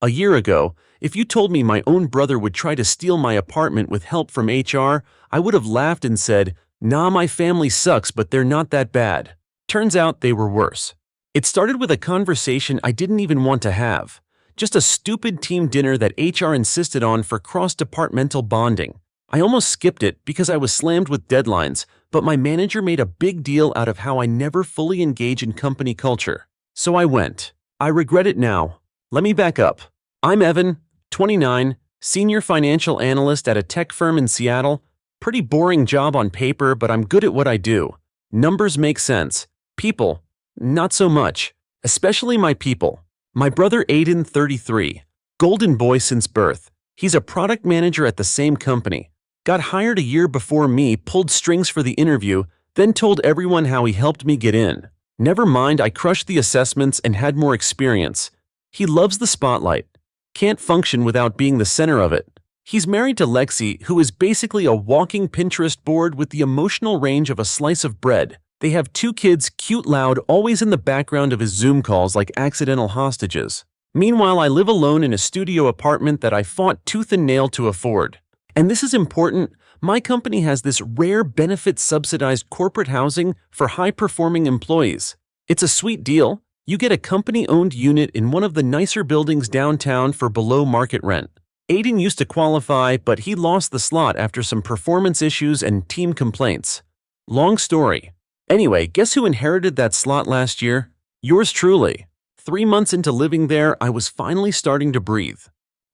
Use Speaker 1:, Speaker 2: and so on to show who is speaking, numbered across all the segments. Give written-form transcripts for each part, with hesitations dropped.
Speaker 1: A year ago, if you told me my own brother would try to steal my apartment with help from HR, I would have laughed and said, "Nah, my family sucks, but they're not that bad." Turns out they were worse. It started with a conversation I didn't even want to have. Just a stupid team dinner that HR insisted on for cross-departmental bonding. I almost skipped it because I was slammed with deadlines, but my manager made a big deal out of how I never fully engage in company culture. So I went. I regret it now. Let me back up. I'm Evan, 29, senior financial analyst at a tech firm in Seattle. Pretty boring job on paper, but I'm good at what I do. Numbers make sense. People, not so much. Especially my people. My brother Aiden, 33, golden boy since birth. He's a product manager at the same company. Got hired a year before me, pulled strings for the interview, then told everyone how he helped me get in. Never mind, I crushed the assessments and had more experience. He loves the spotlight. Can't function without being the center of it. He's married to Lexi, who is basically a walking Pinterest board with the emotional range of a slice of bread. They have 2 kids, cute, loud, always in the background of his Zoom calls like accidental hostages. Meanwhile, I live alone in a studio apartment that I fought tooth and nail to afford. And this is important, my company has this rare benefit-subsidized corporate housing for high-performing employees. It's a sweet deal. You get a company-owned unit in one of the nicer buildings downtown for below market rent. Aiden used to qualify, but he lost the slot after some performance issues and team complaints. Long story. Anyway, guess who inherited that slot last year? Yours truly. 3 months into living there, I was finally starting to breathe.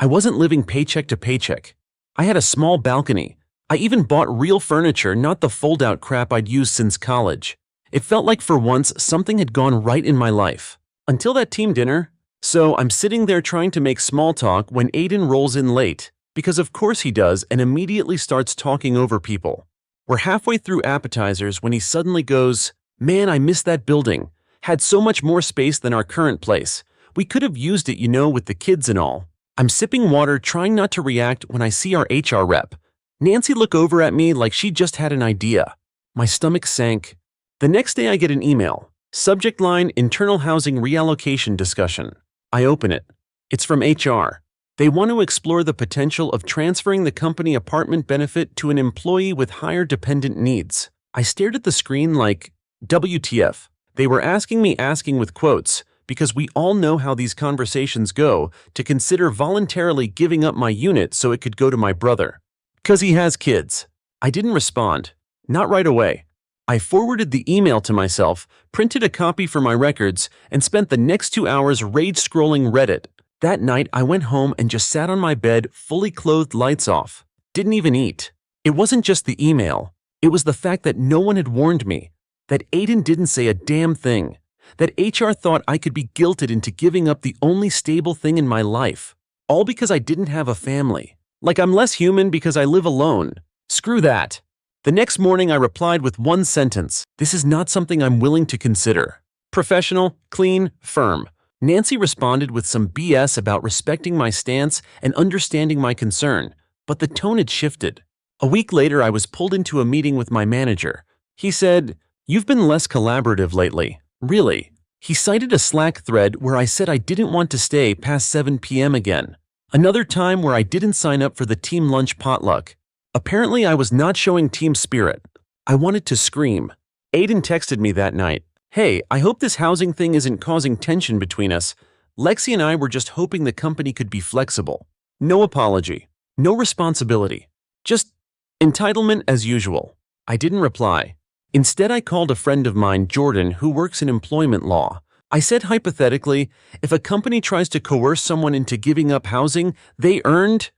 Speaker 1: I wasn't living paycheck to paycheck. I had a small balcony. I even bought real furniture, not the fold-out crap I'd used since college. It felt like for once something had gone right in my life. Until that team dinner. So I'm sitting there trying to make small talk when Aiden rolls in late, because of course he does, and immediately starts talking over people. We're halfway through appetizers when he suddenly goes, "Man, I miss that building. Had so much more space than our current place. We could have used it, with the kids and all." I'm sipping water, trying not to react when I see our HR rep. Nancy look over at me like she just had an idea. My stomach sank. The next day I get an email. Subject line, internal housing reallocation discussion. I open it. It's from HR. They want to explore the potential of transferring the company apartment benefit to an employee with higher dependent needs. I stared at the screen like, WTF. They were asking me with quotes, because we all know how these conversations go, to consider voluntarily giving up my unit so it could go to my brother. 'Cause he has kids. I didn't respond. Not right away. I forwarded the email to myself, printed a copy for my records, and spent the next 2 hours rage-scrolling Reddit. That night, I went home and just sat on my bed, fully clothed, lights off. Didn't even eat. It wasn't just the email. It was the fact that no one had warned me. That Aiden didn't say a damn thing. That HR thought I could be guilted into giving up the only stable thing in my life. All because I didn't have a family. Like I'm less human because I live alone. Screw that. The next morning I replied with one sentence. This is not something I'm willing to consider. Professional, clean, firm. Nancy responded with some BS about respecting my stance and understanding my concern, but the tone had shifted. A week later, I was pulled into a meeting with my manager. He said, "You've been less collaborative lately." Really? He cited a Slack thread where I said I didn't want to stay past 7 p.m. again. Another time where I didn't sign up for the team lunch potluck. Apparently, I was not showing team spirit. I wanted to scream. Aiden texted me that night. "Hey, I hope this housing thing isn't causing tension between us. Lexi and I were just hoping the company could be flexible." No apology. No responsibility. Just entitlement as usual. I didn't reply. Instead, I called a friend of mine, Jordan, who works in employment law. I said hypothetically, if a company tries to coerce someone into giving up housing they earned,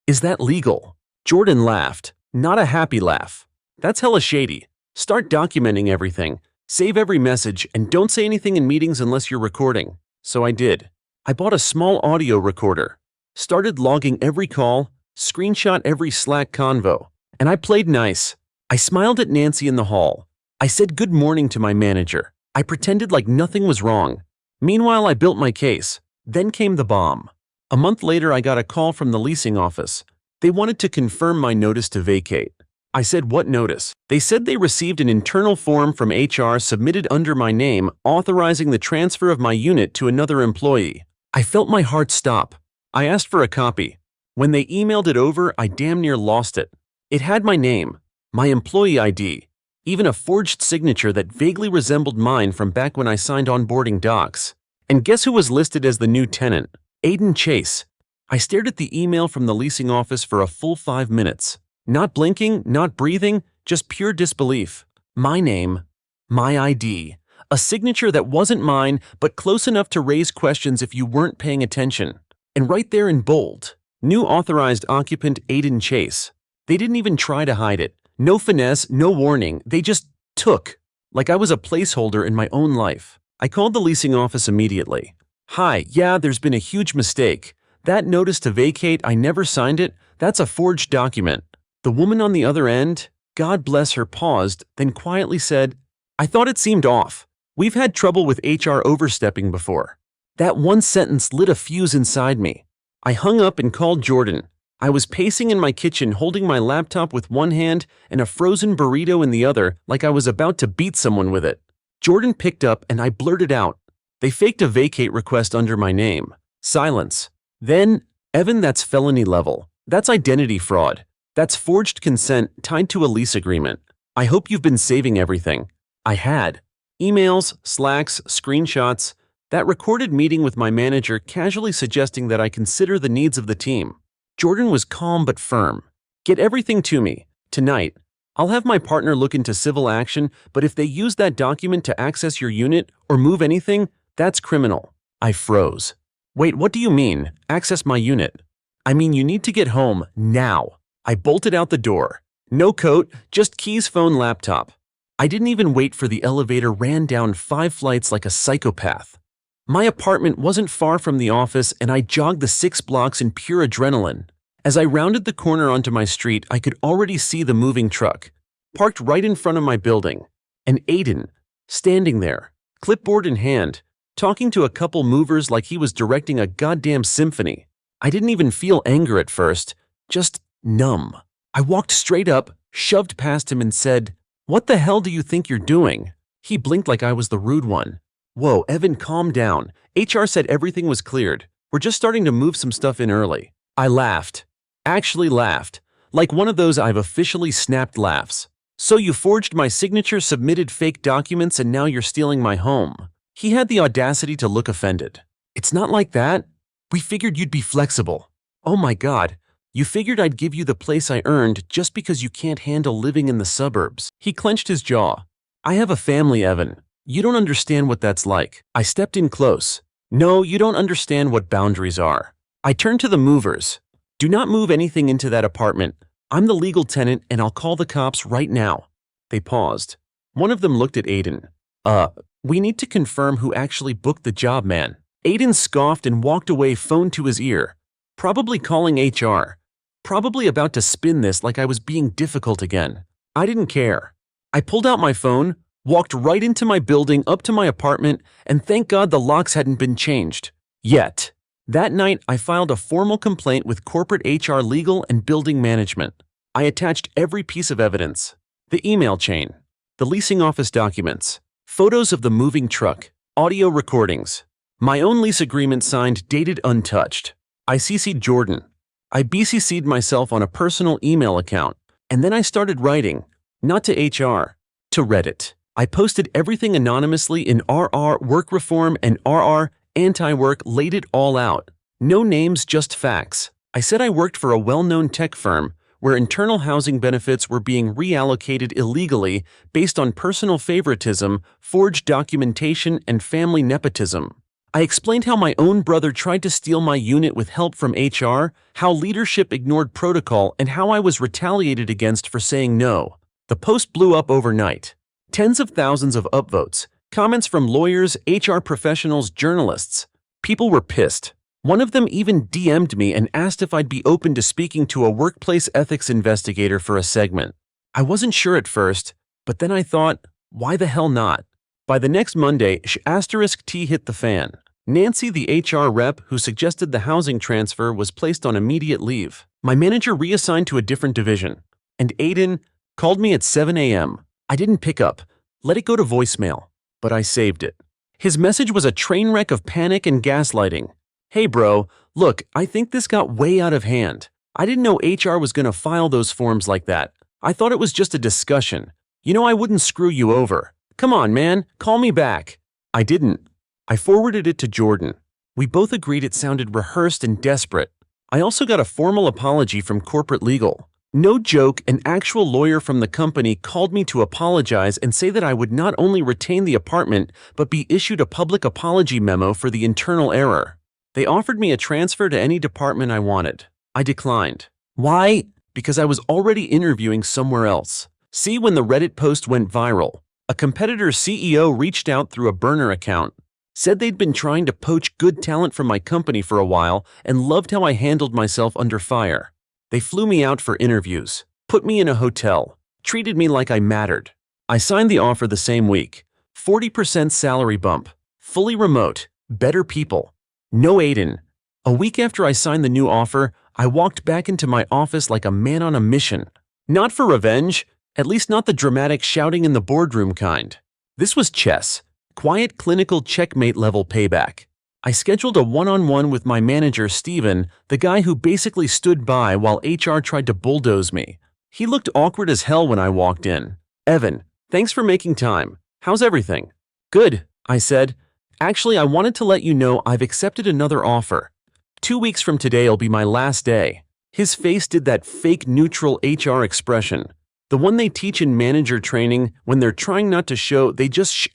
Speaker 1: is that legal? Jordan laughed. Not a happy laugh. That's hella shady. Start documenting everything. Save every message and don't say anything in meetings unless you're recording. So I did. I bought a small audio recorder. Started logging every call, screenshot every Slack convo. And I played nice. I smiled at Nancy in the hall. I said good morning to my manager. I pretended like nothing was wrong. Meanwhile, I built my case. Then came the bomb. A month later, I got a call from the leasing office. They wanted to confirm my notice to vacate. I said, "What notice?" They said they received an internal form from HR submitted under my name authorizing the transfer of my unit to another employee. I felt my heart stop. I asked for a copy. When they emailed it over, I damn near lost it. It had my name, my employee ID, even a forged signature that vaguely resembled mine from back when I signed onboarding docs. And guess who was listed as the new tenant? Aiden Chase. I stared at the email from the leasing office for a full 5 minutes. Not blinking, not breathing, just pure disbelief. My name, my ID. A signature that wasn't mine, but close enough to raise questions if you weren't paying attention. And right there in bold, new authorized occupant Aiden Chase. They didn't even try to hide it. No finesse, no warning. They just took, like I was a placeholder in my own life. I called the leasing office immediately. Hi, yeah, there's been a huge mistake. That notice to vacate, I never signed it. That's a forged document. The woman on the other end, God bless her, paused, then quietly said, I thought it seemed off. We've had trouble with HR overstepping before. That one sentence lit a fuse inside me. I hung up and called Jordan. I was pacing in my kitchen holding my laptop with one hand and a frozen burrito in the other like I was about to beat someone with it. Jordan picked up and I blurted out. They faked a vacate request under my name. Silence. Then, Evan, that's felony level. That's identity fraud. That's forged consent tied to a lease agreement. I hope you've been saving everything. I had. Emails, Slacks, screenshots. That recorded meeting with my manager casually suggesting that I consider the needs of the team. Jordan was calm but firm. Get everything to me. Tonight. I'll have my partner look into civil action, but if they use that document to access your unit or move anything, that's criminal. I froze. Wait, what do you mean, access my unit? I mean, you need to get home now. I bolted out the door. No coat, just keys, phone, laptop. I didn't even wait for the elevator, ran down 5 flights like a psychopath. My apartment wasn't far from the office and I jogged the 6 blocks in pure adrenaline. As I rounded the corner onto my street, I could already see the moving truck, parked right in front of my building, and Aiden, standing there, clipboard in hand, talking to a couple movers like he was directing a goddamn symphony. I didn't even feel anger at first, just numb. I walked straight up, shoved past him and said, "What the hell do you think you're doing?" He blinked like I was the rude one. Whoa, Evan, calm down. HR said everything was cleared. We're just starting to move some stuff in early. I laughed. Actually laughed. Like one of those I've officially snapped laughs. So you forged my signature, submitted fake documents, and now you're stealing my home. He had the audacity to look offended. It's not like that. We figured you'd be flexible. Oh my God. You figured I'd give you the place I earned just because you can't handle living in the suburbs. He clenched his jaw. I have a family, Evan. You don't understand what that's like. I stepped in close. No, you don't understand what boundaries are. I turned to the movers. Do not move anything into that apartment. I'm the legal tenant and I'll call the cops right now. They paused. One of them looked at Aiden. We need to confirm who actually booked the job, man. Aiden scoffed and walked away, phone to his ear. Probably calling HR. Probably about to spin this like I was being difficult again. I didn't care. I pulled out my phone, walked right into my building, up to my apartment, and thank God the locks hadn't been changed. Yet. That night, I filed a formal complaint with corporate HR, legal, and building management. I attached every piece of evidence. The email chain, the leasing office documents, photos of the moving truck, audio recordings, my own lease agreement signed, dated, untouched. I CC'd Jordan. I BCC'd myself on a personal email account, and then I started writing, not to HR, to Reddit. I posted everything anonymously in RR Work Reform and RR Anti-Work, laid it all out. No names, just facts. I said I worked for a well-known tech firm where internal housing benefits were being reallocated illegally based on personal favoritism, forged documentation, and family nepotism. I explained how my own brother tried to steal my unit with help from HR, how leadership ignored protocol, and how I was retaliated against for saying no. The post blew up overnight. Tens of thousands of upvotes, comments from lawyers, HR professionals, journalists. People were pissed. One of them even DM'd me and asked if I'd be open to speaking to a workplace ethics investigator for a segment. I wasn't sure at first, but then I thought, why the hell not? By the next Monday, *T hit the fan. Nancy, the HR rep who suggested the housing transfer, was placed on immediate leave. My manager reassigned to a different division. And Aiden called me at 7 a.m. I didn't pick up. Let it go to voicemail. But I saved it. His message was a train wreck of panic and gaslighting. Hey bro, look, I think this got way out of hand. I didn't know HR was gonna file those forms like that. I thought it was just a discussion. You know I wouldn't screw you over. Come on, man, call me back. I didn't. I forwarded it to Jordan. We both agreed it sounded rehearsed and desperate. I also got a formal apology from corporate legal. No joke, an actual lawyer from the company called me to apologize and say that I would not only retain the apartment, but be issued a public apology memo for the internal error. They offered me a transfer to any department I wanted. I declined. Why? Because I was already interviewing somewhere else. See, when the Reddit post went viral, a competitor's CEO reached out through a burner account, said they'd been trying to poach good talent from my company for a while and loved how I handled myself under fire. They flew me out for interviews, put me in a hotel, treated me like I mattered. I signed the offer the same week. 40% salary bump, fully remote, better people. No Aiden. A week after I signed the new offer, I walked back into my office like a man on a mission. Not for revenge, at least not the dramatic shouting in the boardroom kind. This was chess, quiet clinical checkmate level payback. I scheduled a one-on-one with my manager, Steven, the guy who basically stood by while HR tried to bulldoze me. He looked awkward as hell when I walked in. Evan, thanks for making time. How's everything? Good, I said. Actually, I wanted to let you know I've accepted another offer. 2 weeks from today'll be my last day. His face did that fake neutral HR expression. The one they teach in manager training when they're trying not to show they just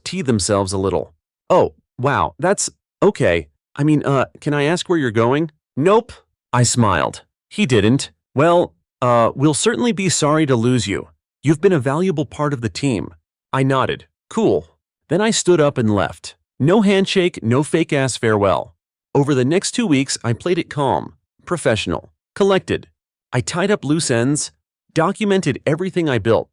Speaker 1: *T themselves a little. Oh, wow, that's okay. Can I ask where you're going? Nope. I smiled. He didn't. Well, we'll certainly be sorry to lose you. You've been a valuable part of the team. I nodded. Cool. Then I stood up and left. No handshake, no fake-ass farewell. Over the next 2 weeks, I played it calm, professional, collected. I tied up loose ends, documented everything I built,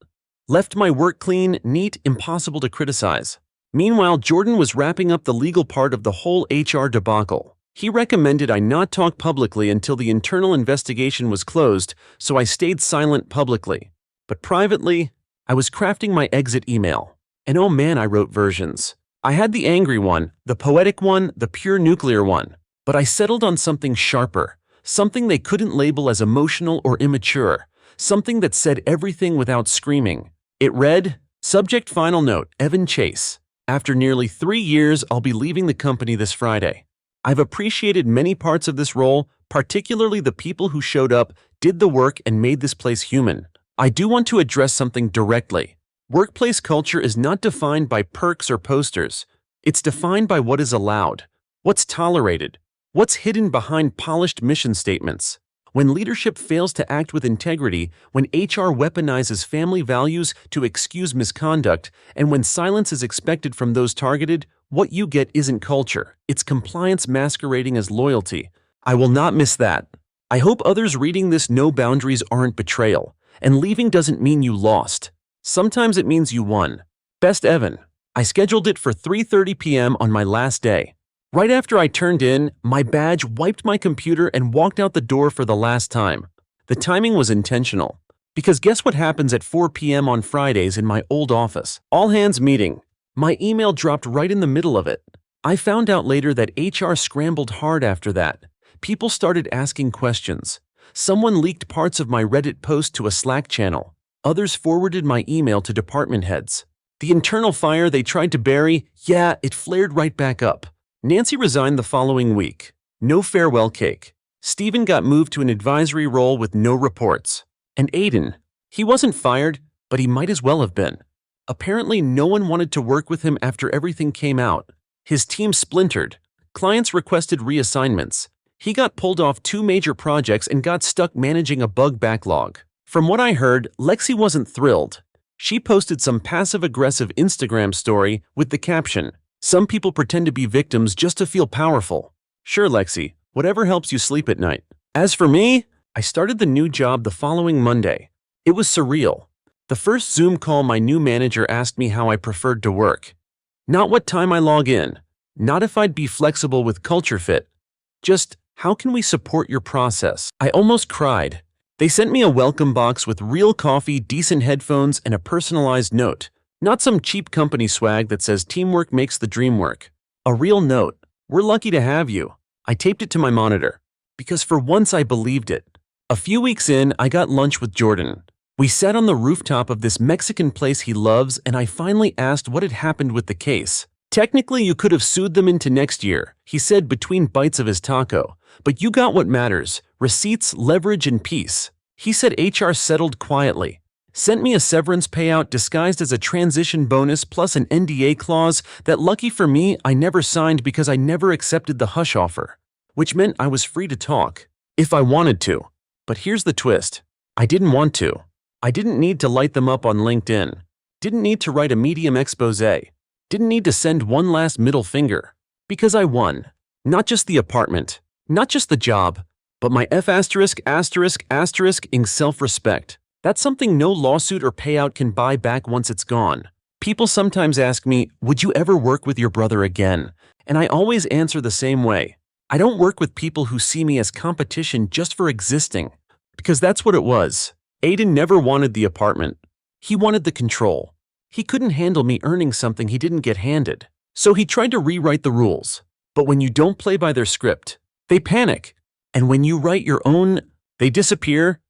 Speaker 1: left my work clean, neat, impossible to criticize. Meanwhile, Jordan was wrapping up the legal part of the whole HR debacle. He recommended I not talk publicly until the internal investigation was closed, so I stayed silent publicly. But privately, I was crafting my exit email. And oh man, I wrote versions. I had the angry one, the poetic one, the pure nuclear one. But I settled on something sharper, something they couldn't label as emotional or immature, something that said everything without screaming. It read, Subject Final Note, Evan Chase. After nearly 3 years, I'll be leaving the company this Friday. I've appreciated many parts of this role, particularly the people who showed up, did the work, and made this place human. I do want to address something directly. Workplace culture is not defined by perks or posters. It's defined by what is allowed, what's tolerated, what's hidden behind polished mission statements. When leadership fails to act with integrity, when HR weaponizes family values to excuse misconduct, and when silence is expected from those targeted, what you get isn't culture, it's compliance masquerading as loyalty. I will not miss that. I hope others reading this know boundaries aren't betrayal, and leaving doesn't mean you lost. Sometimes it means you won. Best Evan. I scheduled it for 3:30 p.m. on my last day. Right after I turned in, my badge wiped my computer and walked out the door for the last time. The timing was intentional. Because guess what happens at 4 p.m. on Fridays in my old office? All hands meeting. My email dropped right in the middle of it. I found out later that HR scrambled hard after that. People started asking questions. Someone leaked parts of my Reddit post to a Slack channel. Others forwarded my email to department heads. The internal fire they tried to bury, it flared right back up. Nancy resigned the following week. No farewell cake. Steven got moved to an advisory role with no reports. And Aiden, he wasn't fired, but he might as well have been. Apparently, no one wanted to work with him after everything came out. His team splintered. Clients requested reassignments. He got pulled off 2 major projects and got stuck managing a bug backlog. From what I heard, Lexi wasn't thrilled. She posted some passive-aggressive Instagram story with the caption, "Some people pretend to be victims just to feel powerful." Sure, Lexi, whatever helps you sleep at night. As for me, I started the new job the following Monday. It was surreal. The first Zoom call, my new manager asked me how I preferred to work. Not what time I log in, not if I'd be flexible with culture fit. Just, how can we support your process? I almost cried. They sent me a welcome box with real coffee, decent headphones, and a personalized note. Not some cheap company swag that says teamwork makes the dream work. A real note. We're lucky to have you. I taped it to my monitor, because for once I believed it. A few weeks in, I got lunch with Jordan. We sat on the rooftop of this Mexican place he loves, and I finally asked what had happened with the case. Technically, you could have sued them into next year, he said between bites of his taco. But you got what matters: receipts, leverage, and peace. He said HR settled quietly. Sent me a severance payout disguised as a transition bonus plus an NDA clause that, lucky for me, I never signed because I never accepted the hush offer. Which meant I was free to talk, if I wanted to. But here's the twist. I didn't want to. I didn't need to light them up on LinkedIn. Didn't need to write a Medium expose. Didn't need to send one last middle finger. Because I won. Not just the apartment. Not just the job. But my *****ing self-respect. That's something no lawsuit or payout can buy back once it's gone. People sometimes ask me, would you ever work with your brother again? And I always answer the same way. I don't work with people who see me as competition just for existing. Because that's what it was. Aiden never wanted the apartment. He wanted the control. He couldn't handle me earning something he didn't get handed. So he tried to rewrite the rules. But when you don't play by their script, they panic. And when you write your own, they disappear.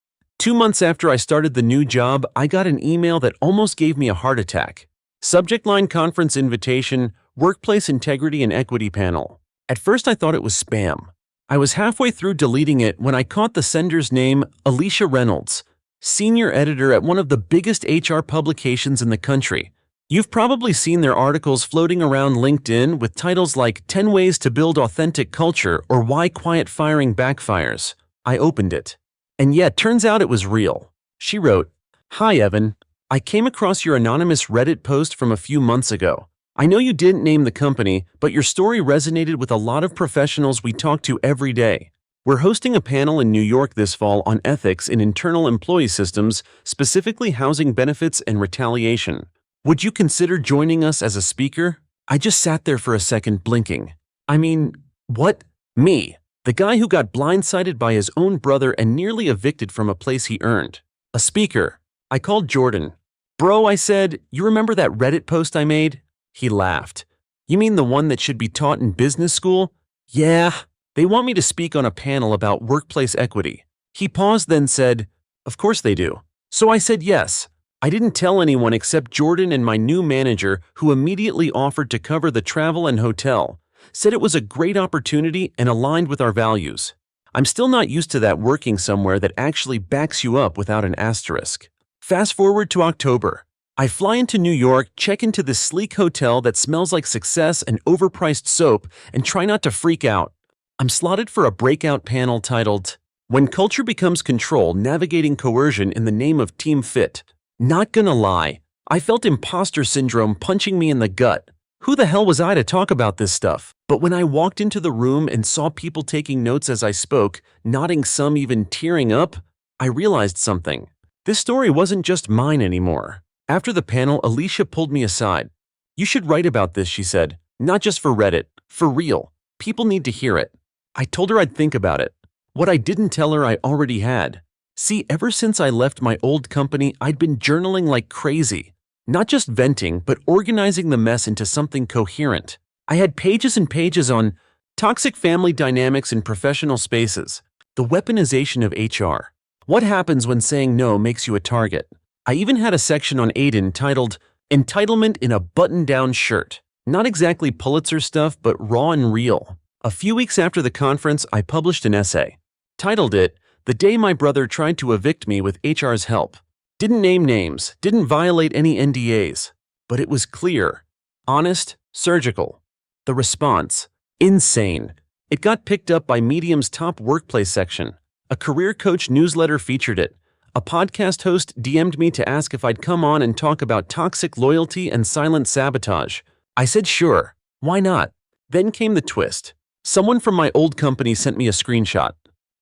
Speaker 1: 2 months after I started the new job, I got an email that almost gave me a heart attack. Subject line: conference invitation, workplace integrity and equity panel. At first I thought it was spam. I was halfway through deleting it when I caught the sender's name, Alicia Reynolds, senior editor at one of the biggest HR publications in the country. You've probably seen their articles floating around LinkedIn with titles like 10 Ways to Build Authentic Culture or Why Quiet Firing Backfires. I opened it. And yet, turns out it was real. She wrote, "Hi Evan, I came across your anonymous Reddit post from a few months ago. I know you didn't name the company, but your story resonated with a lot of professionals we talk to every day. We're hosting a panel in New York this fall on ethics in internal employee systems, specifically housing benefits and retaliation. Would you consider joining us as a speaker?" I just sat there for a second, blinking. I mean, what? Me? The guy who got blindsided by his own brother and nearly evicted from a place he earned. A speaker. I called Jordan. "Bro," I said, "you remember that Reddit post I made?" He laughed. "You mean the one that should be taught in business school?" "Yeah. They want me to speak on a panel about workplace equity." He paused, then said, "Of course they do." So I said yes. I didn't tell anyone except Jordan and my new manager, who immediately offered to cover the travel and hotel. Said it was a great opportunity and aligned with our values. I'm still not used to that, working somewhere that actually backs you up without an asterisk. Fast forward to October. I fly into New York, check into this sleek hotel that smells like success and overpriced soap, and try not to freak out. I'm slotted for a breakout panel titled, "When Culture Becomes Control, Navigating Coercion in the Name of Team Fit." Not gonna lie, I felt imposter syndrome punching me in the gut. Who the hell was I to talk about this stuff? But when I walked into the room and saw people taking notes as I spoke, nodding, some even tearing up, I realized something. This story wasn't just mine anymore. After the panel, Alicia pulled me aside. "You should write about this," she said. "Not just for Reddit, for real. People need to hear it." I told her I'd think about it. What I didn't tell her I already had. See, ever since I left my old company, I'd been journaling like crazy. Not just venting, but organizing the mess into something coherent. I had pages and pages on toxic family dynamics in professional spaces, the weaponization of HR, what happens when saying no makes you a target. I even had a section on Aiden titled, "Entitlement in a Button-Down Shirt." Not exactly Pulitzer stuff, but raw and real. A few weeks after the conference, I published an essay. Titled it, "The Day My Brother Tried to Evict Me with HR's Help." Didn't name names, didn't violate any NDAs, but it was clear, honest, surgical. The response, insane. It got picked up by Medium's top workplace section. A career coach newsletter featured it. A podcast host DM'd me to ask if I'd come on and talk about toxic loyalty and silent sabotage. I said sure, why not? Then came the twist. Someone from my old company sent me a screenshot.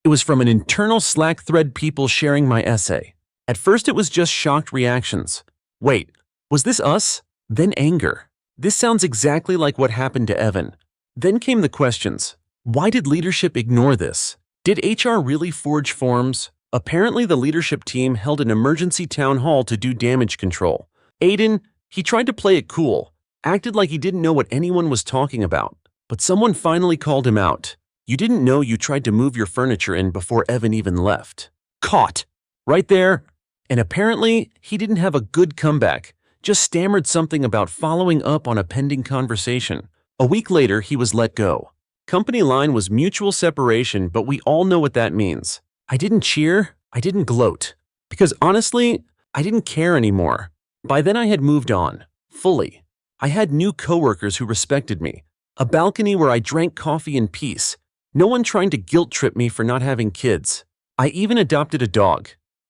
Speaker 1: It was from an internal Slack thread, people sharing my essay. At first it was just shocked reactions. Wait, was this us? Then anger. This sounds exactly like what happened to Evan. Then came the questions. Why did leadership ignore this? Did HR really forge forms? Apparently the leadership team held an emergency town hall to do damage control. Aiden, he tried to play it cool, acted like he didn't know what anyone was talking about. But someone finally called him out. You didn't know you tried to move your furniture in before Evan even left. Caught. Right there. And apparently, he didn't have a good comeback, just stammered something about following up on a pending conversation. A week later, he was let go. Company line was mutual separation, but we all know what that means. I didn't cheer, I didn't gloat. Because honestly, I didn't care anymore. By then I had moved on. Fully. I had new coworkers who respected me. A balcony where I drank coffee in peace. No one trying to guilt-trip me for not having kids. I even adopted a dog.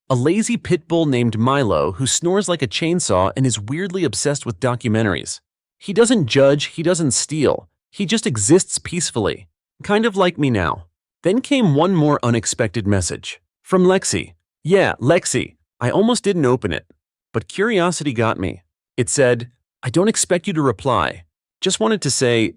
Speaker 1: A lazy pit bull named Milo who snores like a chainsaw and is weirdly obsessed with documentaries. He doesn't judge, he doesn't steal. He just exists peacefully. Kind of like me now. Then came one more unexpected message. From Lexi. Yeah, Lexi. I almost didn't open it. But curiosity got me. It said, I don't expect you to reply. Just wanted to say,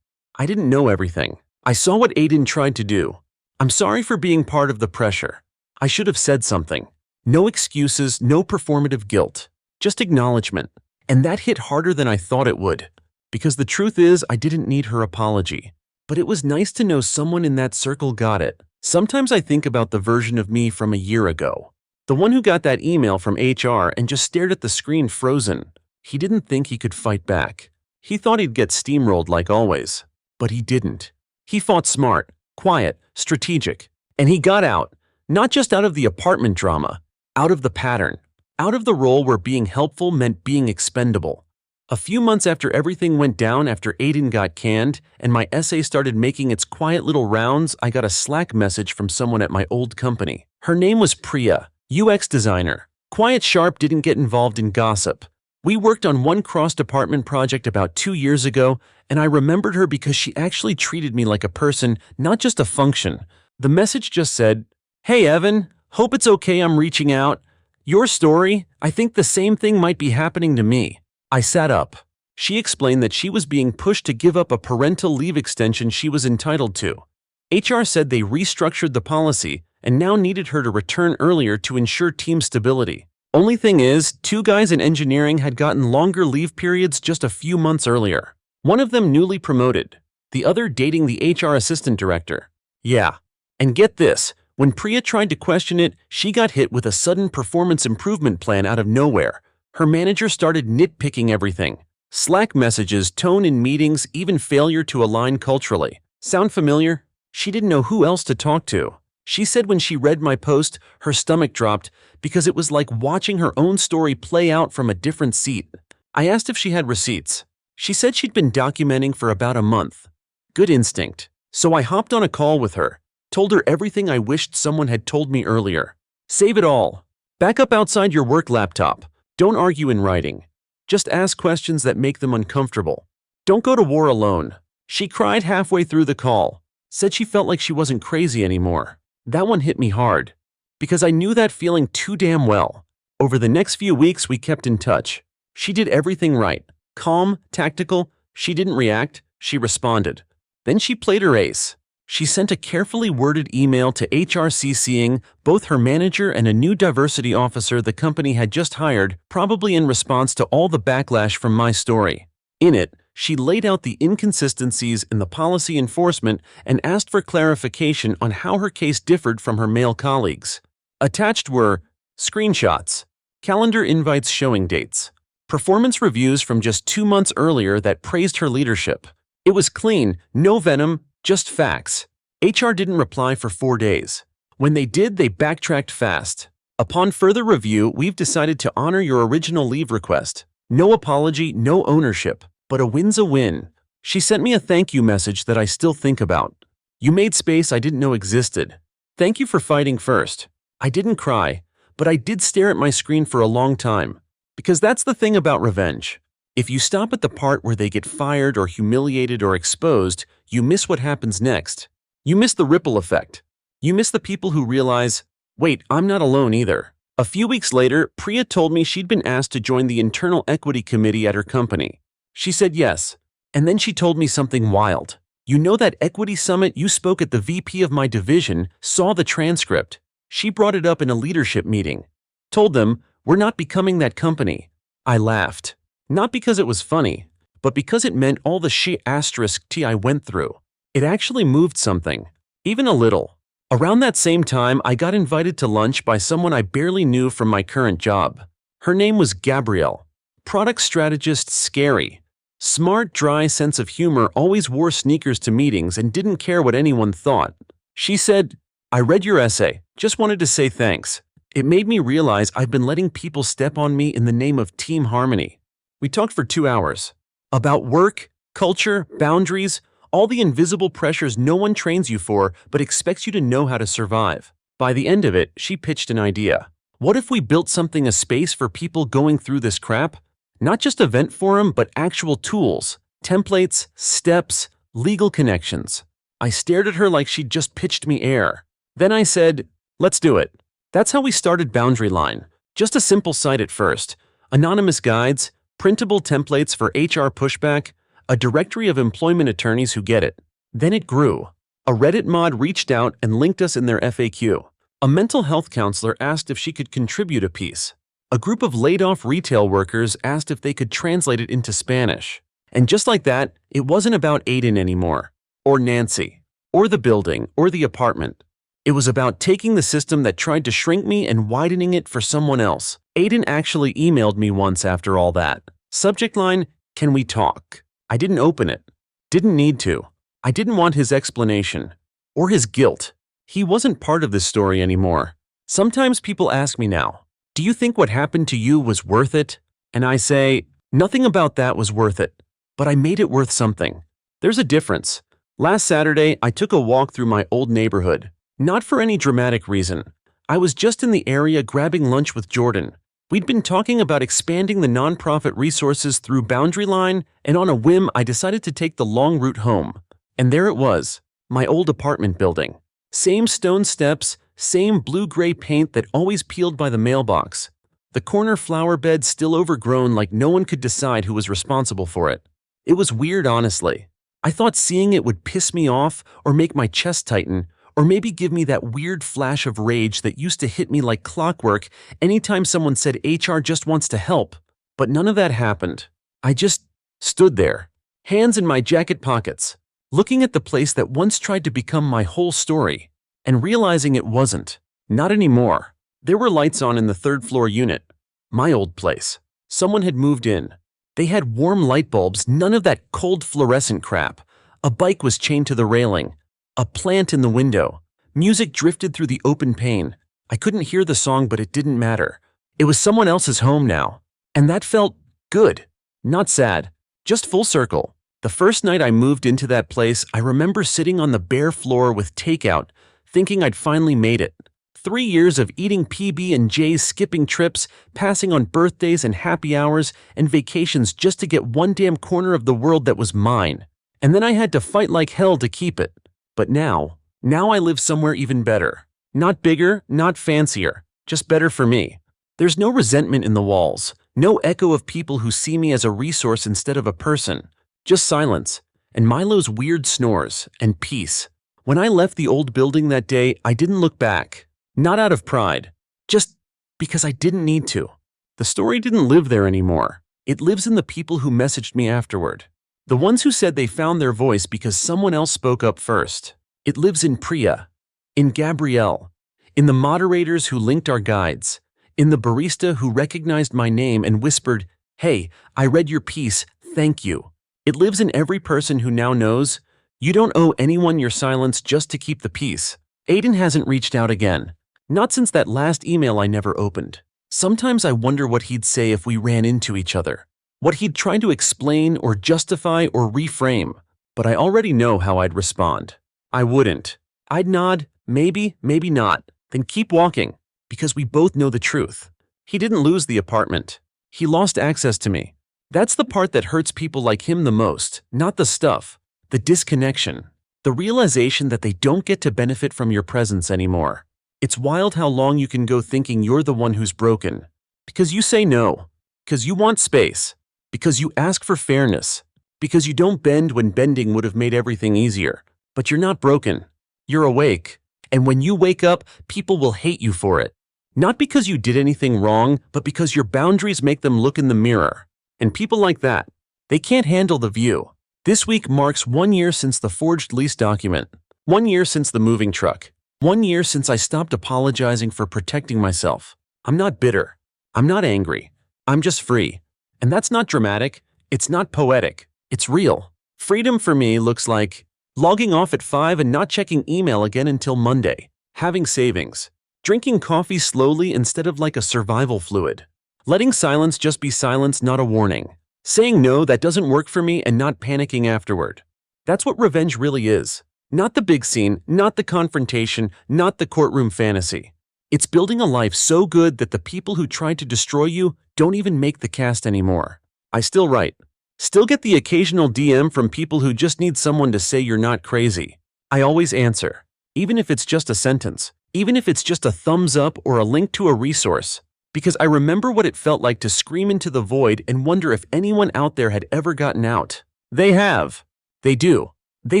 Speaker 1: I didn't know everything. I saw what Aiden tried to do. I'm sorry for being part of the pressure. I should have said something. No excuses, no performative guilt. Just acknowledgement. And that hit harder than I thought it would. Because the truth is, I didn't need her apology. But it was nice to know someone in that circle got it. Sometimes I think about the version of me from a year ago. The one who got that email from HR and just stared at the screen frozen. He didn't think he could fight back. He thought he'd get steamrolled like always. But he didn't. He fought smart, quiet, strategic. And he got out. Not just out of the apartment drama. Out of the pattern. Out of the role where being helpful meant being expendable. A few months after everything went down after Aiden got canned and my essay started making its quiet little rounds, I got a Slack message from someone at my old company. Her name was Priya, UX designer. Quiet sharp, didn't get involved in gossip. We worked on one cross-department project about 2 years ago, and I remembered her because she actually treated me like a person, not just a function. The message just said, Hey Evan, hope it's okay I'm reaching out. Your story, I think the same thing might be happening to me. I sat up. She explained that she was being pushed to give up a parental leave extension she was entitled to. HR said they restructured the policy and now needed her to return earlier to ensure team stability. Only thing is, 2 guys in engineering had gotten longer leave periods just a few months earlier. One of them newly promoted, the other dating the HR assistant director. Yeah. And get this, when Priya tried to question it, she got hit with a sudden performance improvement plan out of nowhere. Her manager started nitpicking everything. Slack messages, tone in meetings, even failure to align culturally. Sound familiar? She didn't know who else to talk to. She said when she read my post, her stomach dropped because it was like watching her own story play out from a different seat. I asked if she had receipts. She said she'd been documenting for about a month. Good instinct. So I hopped on a call with her, told her everything I wished someone had told me earlier. Save it all. Back up outside your work laptop. Don't argue in writing. Just ask questions that make them uncomfortable. Don't go to war alone. She cried halfway through the call, said she felt like she wasn't crazy anymore. That one hit me hard, because I knew that feeling too damn well. Over the next few weeks, we kept in touch. She did everything right. Calm, tactical. She didn't react, she responded. Then she played her ace. She sent a carefully worded email to HR CCing both her manager and a new diversity officer the company had just hired, probably in response to all the backlash from my story. In it, she laid out the inconsistencies in the policy enforcement and asked for clarification on how her case differed from her male colleagues. Attached were screenshots, calendar invites showing dates, performance reviews from just 2 months earlier that praised her leadership. It was clean, no venom, just facts. HR didn't reply for 4 days. When they did, they backtracked fast. Upon further review, we've decided to honor your original leave request. No apology, no ownership, but a win's a win. She sent me a thank you message that I still think about. You made space I didn't know existed. Thank you for fighting first. I didn't cry, but I did stare at my screen for a long time. Because that's the thing about revenge. If you stop at the part where they get fired or humiliated or exposed, you miss what happens next. You miss the ripple effect. You miss the people who realize, wait, I'm not alone either. A few weeks later, Priya told me she'd been asked to join the internal equity committee at her company. She said yes, and then she told me something wild. You know that equity summit you spoke at the VP of my division, saw the transcript. She brought it up in a leadership meeting. Told them, we're not becoming that company. I laughed. Not because it was funny, but because it meant all the I went through. It actually moved something. Even a little. Around that same time, I got invited to lunch by someone I barely knew from my current job. Her name was Gabrielle. Product strategist, scary. Smart, dry sense of humor, always wore sneakers to meetings and didn't care what anyone thought. She said, "I read your essay, just wanted to say thanks. It made me realize I've been letting people step on me in the name of team harmony." We talked for 2 hours. About work, culture, boundaries, all the invisible pressures no one trains you for but expects you to know how to survive. By the end of it, she pitched an idea. What if we built a space for people going through this crap? Not just event forum, but actual tools, templates, steps, legal connections. I stared at her like she'd just pitched me air. Then I said, "Let's do it." That's how we started Boundary Line. Just a simple site at first. Anonymous guides, printable templates for HR pushback, a directory of employment attorneys who get it. Then it grew. A Reddit mod reached out and linked us in their FAQ. A mental health counselor asked if she could contribute a piece. A group of laid-off retail workers asked if they could translate it into Spanish. And just like that, it wasn't about Aiden anymore, or Nancy, or the building, or the apartment. It was about taking the system that tried to shrink me and widening it for someone else. Aiden actually emailed me once after all that. Subject line, "Can we talk?" I didn't open it. Didn't need to. I didn't want his explanation. Or his guilt. He wasn't part of this story anymore. Sometimes people ask me now, "Do you think what happened to you was worth it?" And I say, nothing about that was worth it. But I made it worth something. There's a difference. Last Saturday, I took a walk through my old neighborhood. Not for any dramatic reason. I was just in the area grabbing lunch with Jordan. We'd been talking about expanding the nonprofit resources through Boundary Line, and on a whim, I decided to take the long route home. And there it was, my old apartment building. Same stone steps, same blue-gray paint that always peeled by the mailbox. The corner flower bed still overgrown like no one could decide who was responsible for it. It was weird, honestly. I thought seeing it would piss me off or make my chest tighten, or maybe give me that weird flash of rage that used to hit me like clockwork anytime someone said HR just wants to help. But none of that happened. I just stood there, hands in my jacket pockets, looking at the place that once tried to become my whole story, and realizing it wasn't. Not anymore. There were lights on in the third-floor unit. My old place. Someone had moved in. They had warm light bulbs, none of that cold fluorescent crap. A bike was chained to the railing. A plant in the window. Music drifted through the open pane. I couldn't hear the song, but it didn't matter. It was someone else's home now. And that felt good. Not sad. Just full circle. The first night I moved into that place, I remember sitting on the bare floor with takeout, thinking I'd finally made it. 3 years of eating PB&J's, skipping trips, passing on birthdays and happy hours and vacations just to get one damn corner of the world that was mine. And then I had to fight like hell to keep it. But now I live somewhere even better. Not bigger, not fancier, just better for me. There's no resentment in the walls, no echo of people who see me as a resource instead of a person. Just silence, and Milo's weird snores, and peace. When I left the old building that day, I didn't look back. Not out of pride, just because I didn't need to. The story didn't live there anymore. It lives in the people who messaged me afterward. The ones who said they found their voice because someone else spoke up first. It lives in Priya, in Gabrielle, in the moderators who linked our guides, in the barista who recognized my name and whispered, "Hey, I read your piece, thank you." It lives in every person who now knows, you don't owe anyone your silence just to keep the peace. Aiden hasn't reached out again. Not since that last email I never opened. Sometimes I wonder what he'd say if we ran into each other. What he'd try to explain or justify or reframe. But I already know how I'd respond. I wouldn't. I'd nod, maybe, maybe not, then keep walking, because we both know the truth. He didn't lose the apartment. He lost access to me. That's the part that hurts people like him the most, not the stuff, the disconnection, the realization that they don't get to benefit from your presence anymore. It's wild how long you can go thinking you're the one who's broken. Because you say no, because you want space, because you ask for fairness, because you don't bend when bending would have made everything easier. But you're not broken. You're awake. And when you wake up, people will hate you for it. Not because you did anything wrong, but because your boundaries make them look in the mirror. And people like that, they can't handle the view. This week marks 1 year since the forged lease document. 1 year since the moving truck. 1 year since I stopped apologizing for protecting myself. I'm not bitter. I'm not angry. I'm just free. And that's not dramatic. It's not poetic. It's real. Freedom for me looks like logging off at 5 and not checking email again until Monday. Having savings. Drinking coffee slowly instead of like a survival fluid. Letting silence just be silence, not a warning. Saying no, that doesn't work for me, and not panicking afterward. That's what revenge really is. Not the big scene, not the confrontation, not the courtroom fantasy. It's building a life so good that the people who tried to destroy you don't even make the cast anymore. I still write. Still get the occasional DM from people who just need someone to say you're not crazy. I always answer. Even if it's just a sentence. Even if it's just a thumbs up or a link to a resource. Because I remember what it felt like to scream into the void and wonder if anyone out there had ever gotten out. They have. They do. They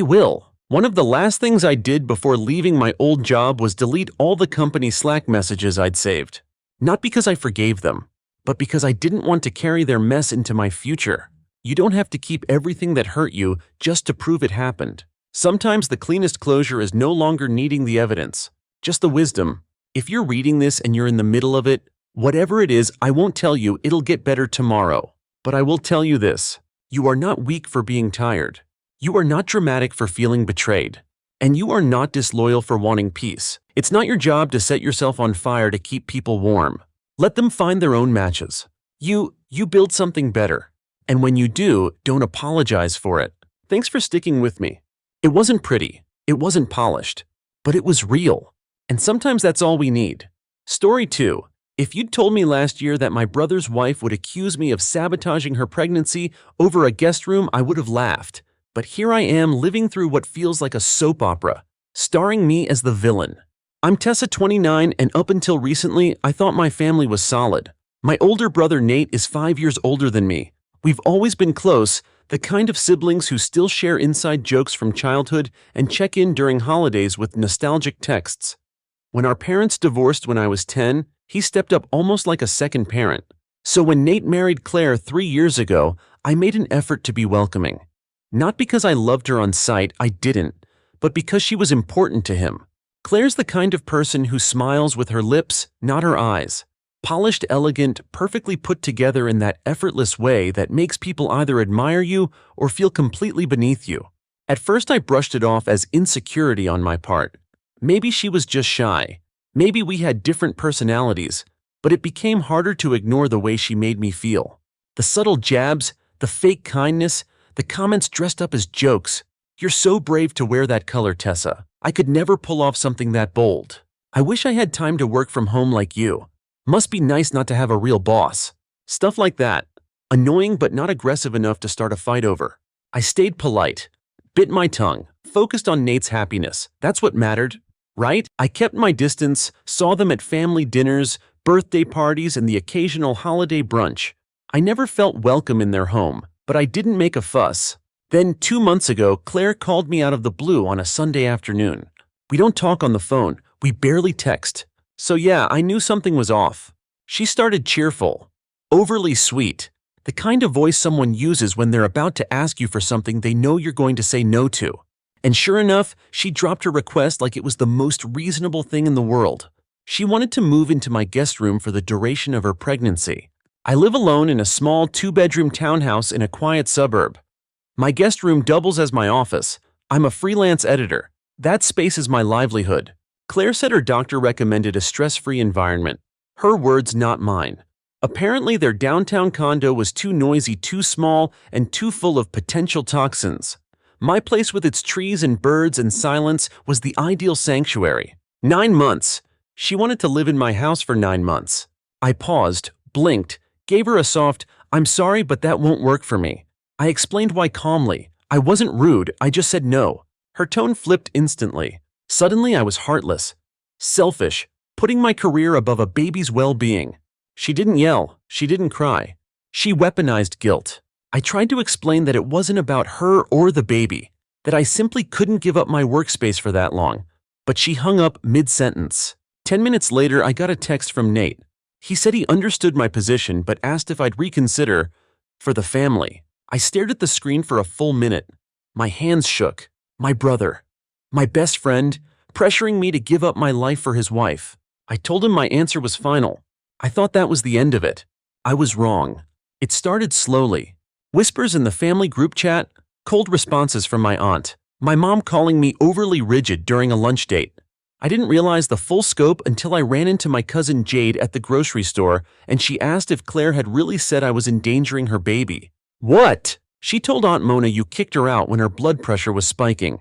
Speaker 1: will. One of the last things I did before leaving my old job was delete all the company Slack messages I'd saved. Not because I forgave them, but because I didn't want to carry their mess into my future. You don't have to keep everything that hurt you just to prove it happened. Sometimes the cleanest closure is no longer needing the evidence, just the wisdom. If you're reading this and you're in the middle of it, whatever it is, I won't tell you it'll get better tomorrow. But I will tell you this. You are not weak for being tired. You are not dramatic for feeling betrayed. And you are not disloyal for wanting peace. It's not your job to set yourself on fire to keep people warm. Let them find their own matches. You build something better. And when you do, don't apologize for it. Thanks for sticking with me. It wasn't pretty. It wasn't polished. But it was real. And sometimes that's all we need. Story 2. If you'd told me last year that my brother's wife would accuse me of sabotaging her pregnancy over a guest room, I would have laughed. But here I am living through what feels like a soap opera, starring me as the villain. I'm Tessa, 29, and up until recently, I thought my family was solid. My older brother Nate is 5 years older than me. We've always been close, the kind of siblings who still share inside jokes from childhood and check in during holidays with nostalgic texts. When our parents divorced when I was 10, he stepped up almost like a second parent. So when Nate married Claire 3 years ago, I made an effort to be welcoming. Not because I loved her on sight, I didn't, but because she was important to him. Claire's the kind of person who smiles with her lips, not her eyes. Polished, elegant, perfectly put together in that effortless way that makes people either admire you or feel completely beneath you. At first I brushed it off as insecurity on my part. Maybe she was just shy. Maybe we had different personalities, but it became harder to ignore the way she made me feel. The subtle jabs, the fake kindness, the comments dressed up as jokes. You're so brave to wear that color, Tessa. I could never pull off something that bold. I wish I had time to work from home like you. Must be nice not to have a real boss. Stuff like that. Annoying but not aggressive enough to start a fight over. I stayed polite, bit my tongue, focused on Nate's happiness. That's what mattered, right? I kept my distance, saw them at family dinners, birthday parties, and the occasional holiday brunch. I never felt welcome in their home. But I didn't make a fuss. Then 2 months ago, Claire called me out of the blue on a Sunday afternoon. We don't talk on the phone. We barely text. So yeah, I knew something was off. She started cheerful, overly sweet, the kind of voice someone uses when they're about to ask you for something they know you're going to say no to. And sure enough, she dropped her request like it was the most reasonable thing in the world. She wanted to move into my guest room for the duration of her pregnancy. I live alone in a small 2-bedroom townhouse in a quiet suburb. My guest room doubles as my office. I'm a freelance editor. That space is my livelihood. Claire said her doctor recommended a stress-free environment. Her words, not mine. Apparently their downtown condo was too noisy, too small, and too full of potential toxins. My place with its trees and birds and silence was the ideal sanctuary. 9 months. She wanted to live in my house for 9 months. I paused, blinked, gave her a soft, "I'm sorry, but that won't work for me." I explained why calmly. I wasn't rude, I just said no. Her tone flipped instantly. Suddenly I was heartless, selfish, putting my career above a baby's well-being. She didn't yell, she didn't cry. She weaponized guilt. I tried to explain that it wasn't about her or the baby, that I simply couldn't give up my workspace for that long. But she hung up mid-sentence. 10 minutes later, I got a text from Nate. He said he understood my position but asked if I'd reconsider for the family. I stared at the screen for a full minute. My hands shook. My brother. My best friend, pressuring me to give up my life for his wife. I told him my answer was final. I thought that was the end of it. I was wrong. It started slowly. Whispers in the family group chat, cold responses from my aunt, my mom calling me overly rigid during a lunch date. I didn't realize the full scope until I ran into my cousin Jade at the grocery store and she asked if Claire had really said I was endangering her baby. What? She told Aunt Mona you kicked her out when her blood pressure was spiking.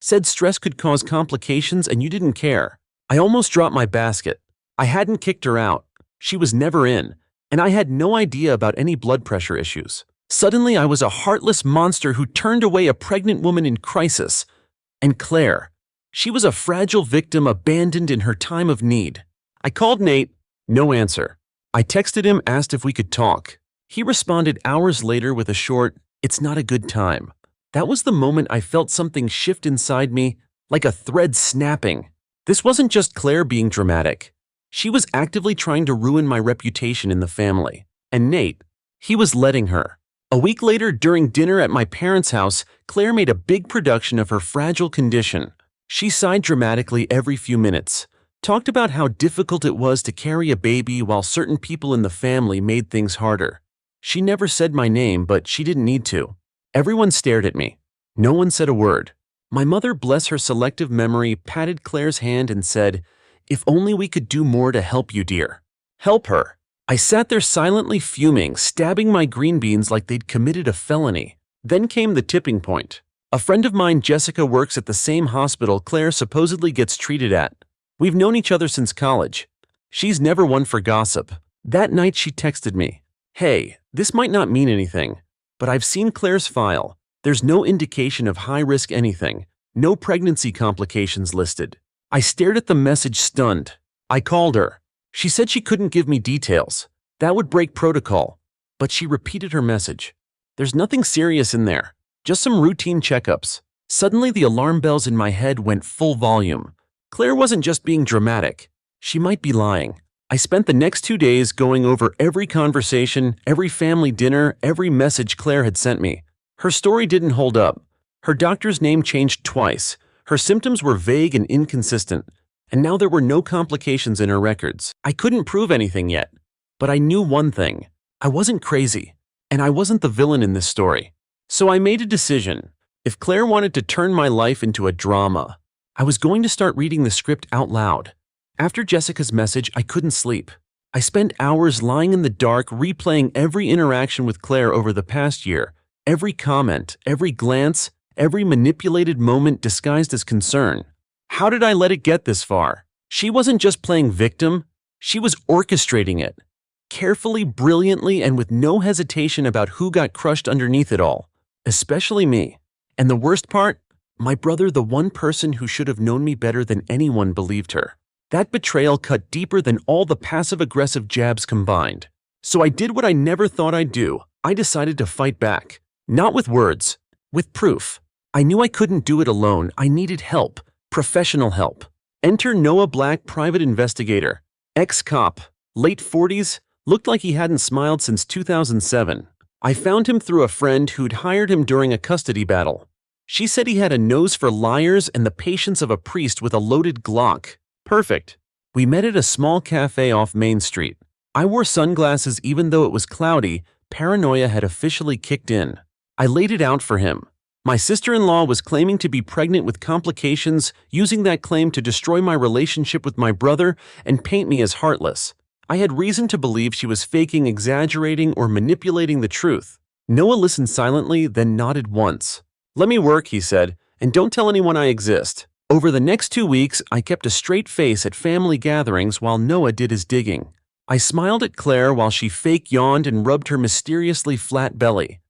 Speaker 1: Said stress could cause complications and you didn't care. I almost dropped my basket. I hadn't kicked her out. She was never in, and I had no idea about any blood pressure issues. Suddenly, I was a heartless monster who turned away a pregnant woman in crisis. And Claire, she was a fragile victim abandoned in her time of need. I called Nate, no answer. I texted him, asked if we could talk. He responded hours later with a short, "It's not a good time." That was the moment I felt something shift inside me, like a thread snapping. This wasn't just Claire being dramatic. She was actively trying to ruin my reputation in the family. And Nate, he was letting her. A week later, during dinner at my parents' house, Claire made a big production of her fragile condition. She sighed dramatically every few minutes, talked about how difficult it was to carry a baby while certain people in the family made things harder. She never said my name, but she didn't need to. Everyone stared at me. No one said a word. My mother, bless her selective memory, patted Claire's hand and said, "If only we could do more to help you, dear." Help her. I sat there silently fuming, stabbing my green beans like they'd committed a felony. Then came the tipping point. A friend of mine, Jessica, works at the same hospital Claire supposedly gets treated at. We've known each other since college. She's never one for gossip. That night she texted me, "Hey, this might not mean anything, but I've seen Claire's file. There's no indication of high-risk anything. No pregnancy complications listed." I stared at the message stunned. I called her. She said she couldn't give me details. That would break protocol. But she repeated her message. "There's nothing serious in there. Just some routine checkups." Suddenly the alarm bells in my head went full volume. Claire wasn't just being dramatic. She might be lying. I spent the next 2 days going over every conversation, every family dinner, every message Claire had sent me. Her story didn't hold up. Her doctor's name changed twice. Her symptoms were vague and inconsistent, and now there were no complications in her records. I couldn't prove anything yet, but I knew one thing. I wasn't crazy, and I wasn't the villain in this story. So I made a decision. If Claire wanted to turn my life into a drama, I was going to start reading the script out loud. After Jessica's message, I couldn't sleep. I spent hours lying in the dark, replaying every interaction with Claire over the past year, every comment, every glance, every manipulated moment disguised as concern. How did I let it get this far? She wasn't just playing victim, she was orchestrating it. Carefully, brilliantly, and with no hesitation about who got crushed underneath it all. Especially me. And the worst part? My brother, the one person who should have known me better than anyone, believed her. That betrayal cut deeper than all the passive-aggressive jabs combined. So I did what I never thought I'd do. I decided to fight back. Not with words, with proof. I knew I couldn't do it alone. I needed help. Professional help. Enter Noah Black, private investigator. Ex-cop. Late 40s. Looked like he hadn't smiled since 2007. I found him through a friend who'd hired him during a custody battle. She said he had a nose for liars and the patience of a priest with a loaded Glock. Perfect. We met at a small cafe off Main Street. I wore sunglasses even though it was cloudy. Paranoia had officially kicked in. I laid it out for him. My sister-in-law was claiming to be pregnant with complications, using that claim to destroy my relationship with my brother and paint me as heartless. I had reason to believe she was faking, exaggerating, or manipulating the truth. Noah listened silently, then nodded once. "Let me work," he said, "and don't tell anyone I exist." Over the next 2 weeks, I kept a straight face at family gatherings while Noah did his digging. I smiled at Claire while she fake yawned and rubbed her mysteriously flat belly.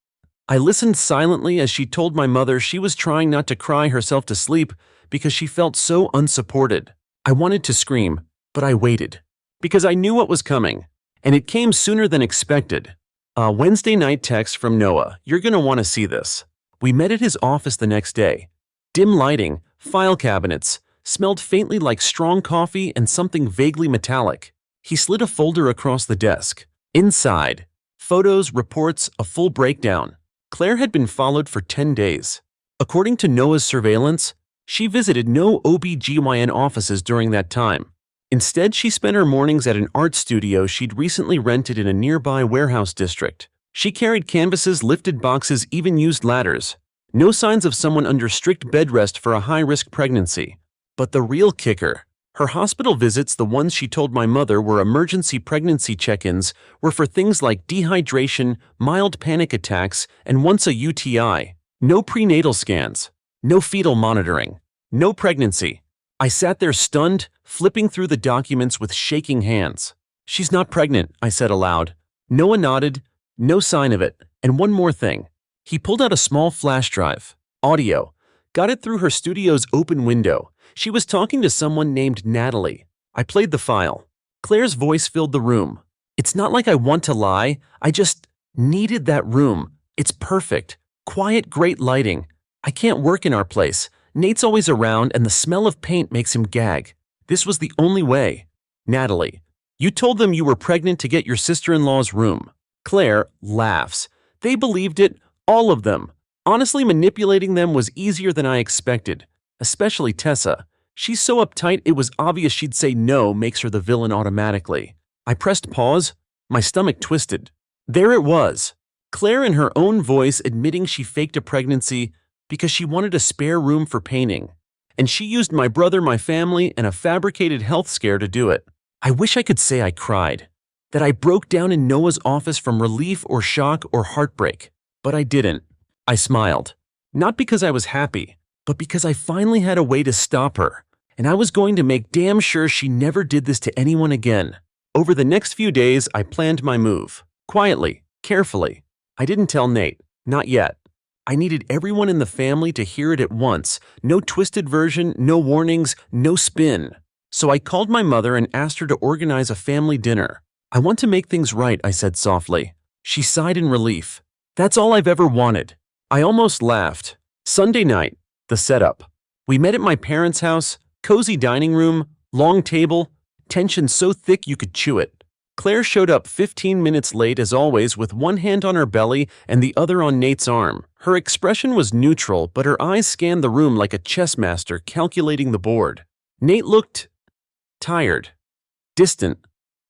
Speaker 1: I listened silently as she told my mother she was trying not to cry herself to sleep because she felt so unsupported. I wanted to scream, but I waited. Because I knew what was coming, and it came sooner than expected. A Wednesday night text from Noah, "You're gonna want to see this." We met at his office the next day. Dim lighting, file cabinets, smelled faintly like strong coffee and something vaguely metallic. He slid a folder across the desk. Inside, photos, reports, a full breakdown. Claire had been followed for 10 days. According to Noah's surveillance, She visited no OB/GYN offices during that time. Instead, she spent her mornings at an art studio she'd recently rented in a nearby warehouse district. She carried canvases, lifted boxes, even used ladders. No signs of someone under strict bed rest for a high-risk pregnancy. But the real kicker, her hospital visits, the ones she told my mother were emergency pregnancy check-ins, were for things like dehydration, mild panic attacks, and once a UTI. No prenatal scans. No fetal monitoring. No pregnancy. I sat there stunned, flipping through the documents with shaking hands. "She's not pregnant," I said aloud. Noah nodded. No sign of it. And one more thing. He pulled out a small flash drive. Audio. Got it through her studio's open window. She was talking to someone named Natalie. I played the file. Claire's voice filled the room. "It's not like I want to lie. I just needed that room. It's perfect. Quiet, great lighting. I can't work in our place. Nate's always around and the smell of paint makes him gag. This was the only way." Natalie. "You told them you were pregnant to get your sister-in-law's room." Claire laughs. "They believed it, all of them. Honestly, manipulating them was easier than I expected. Especially Tessa. She's so uptight it was obvious she'd say no makes her the villain automatically." I pressed pause. My stomach twisted. There it was. Claire in her own voice admitting she faked a pregnancy because she wanted a spare room for painting. And she used my brother, my family, and a fabricated health scare to do it. I wish I could say I cried. That I broke down in Noah's office from relief or shock or heartbreak. But I didn't. I smiled. Not because I was happy, but because I finally had a way to stop her. And I was going to make damn sure she never did this to anyone again. Over the next few days, I planned my move. Quietly, carefully. I didn't tell Nate. Not yet. I needed everyone in the family to hear it at once. No twisted version, no warnings, no spin. So I called my mother and asked her to organize a family dinner. "I want to make things right," I said softly. She sighed in relief. "That's all I've ever wanted." I almost laughed. Sunday night, the setup. We met at my parents' house, cozy dining room, long table, tension so thick you could chew it. Claire showed up 15 minutes late as always with one hand on her belly and the other on Nate's arm. Her expression was neutral, but her eyes scanned the room like a chess master calculating the board. Nate looked tired, distant,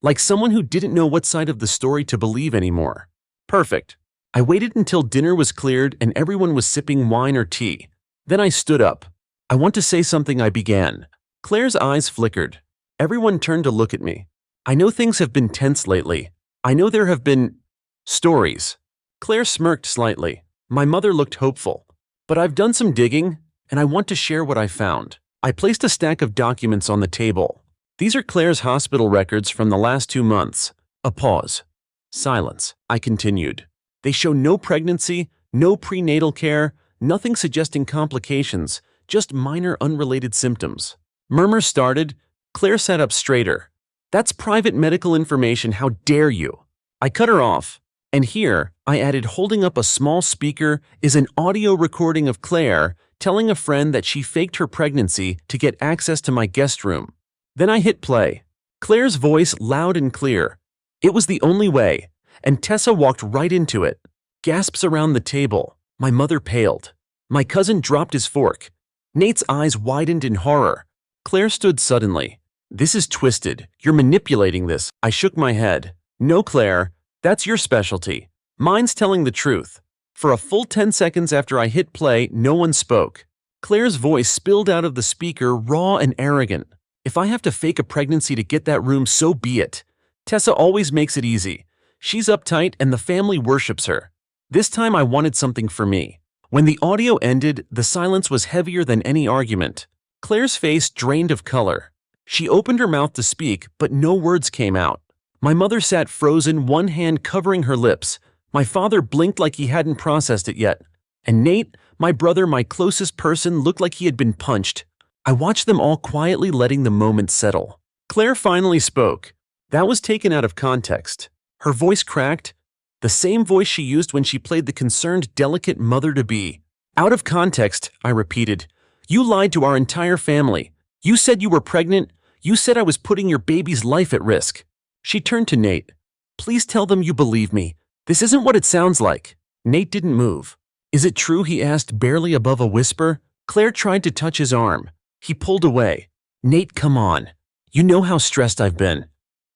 Speaker 1: like someone who didn't know what side of the story to believe anymore. Perfect. I waited until dinner was cleared and everyone was sipping wine or tea. Then I stood up. "I want to say something," I began. Claire's eyes flickered. Everyone turned to look at me. "I know things have been tense lately. I know there have been stories." Claire smirked slightly. My mother looked hopeful. "But I've done some digging, and I want to share what I found." I placed a stack of documents on the table. "These are Claire's hospital records from the last 2 months. A pause. Silence. I continued. "They show no pregnancy, no prenatal care, nothing suggesting complications, just minor unrelated symptoms." Murmurs started. Claire sat up straighter. "That's private medical information, how dare you?" I cut her off. "And here," I added, holding up a small speaker, "is an audio recording of Claire telling a friend that she faked her pregnancy to get access to my guest room." Then I hit play. Claire's voice loud and clear. It was the only way, and Tessa walked right into it. Gasps around the table. My mother paled. My cousin dropped his fork. Nate's eyes widened in horror. Claire stood suddenly. "This is twisted. You're manipulating this." I shook my head. "No, Claire. That's your specialty. Mine's telling the truth." For a full 10 seconds after I hit play, no one spoke. Claire's voice spilled out of the speaker, raw and arrogant. "If I have to fake a pregnancy to get that room, so be it. Tessa always makes it easy. She's uptight and the family worships her. This time I wanted something for me." When the audio ended, the silence was heavier than any argument. Claire's face drained of color. She opened her mouth to speak, but no words came out. My mother sat frozen, one hand covering her lips. My father blinked like he hadn't processed it yet. And Nate, my brother, my closest person, looked like he had been punched. I watched them all quietly letting the moment settle. Claire finally spoke. That was taken out of context. Her voice cracked, the same voice she used when she played the concerned, delicate mother-to-be. "Out of context," I repeated. "You lied to our entire family. You said you were pregnant. You said I was putting your baby's life at risk." She turned to Nate. "Please tell them you believe me. This isn't what it sounds like." Nate didn't move. "Is it true?" he asked, barely above a whisper. Claire tried to touch his arm. He pulled away. Nate, come on. You know how stressed I've been.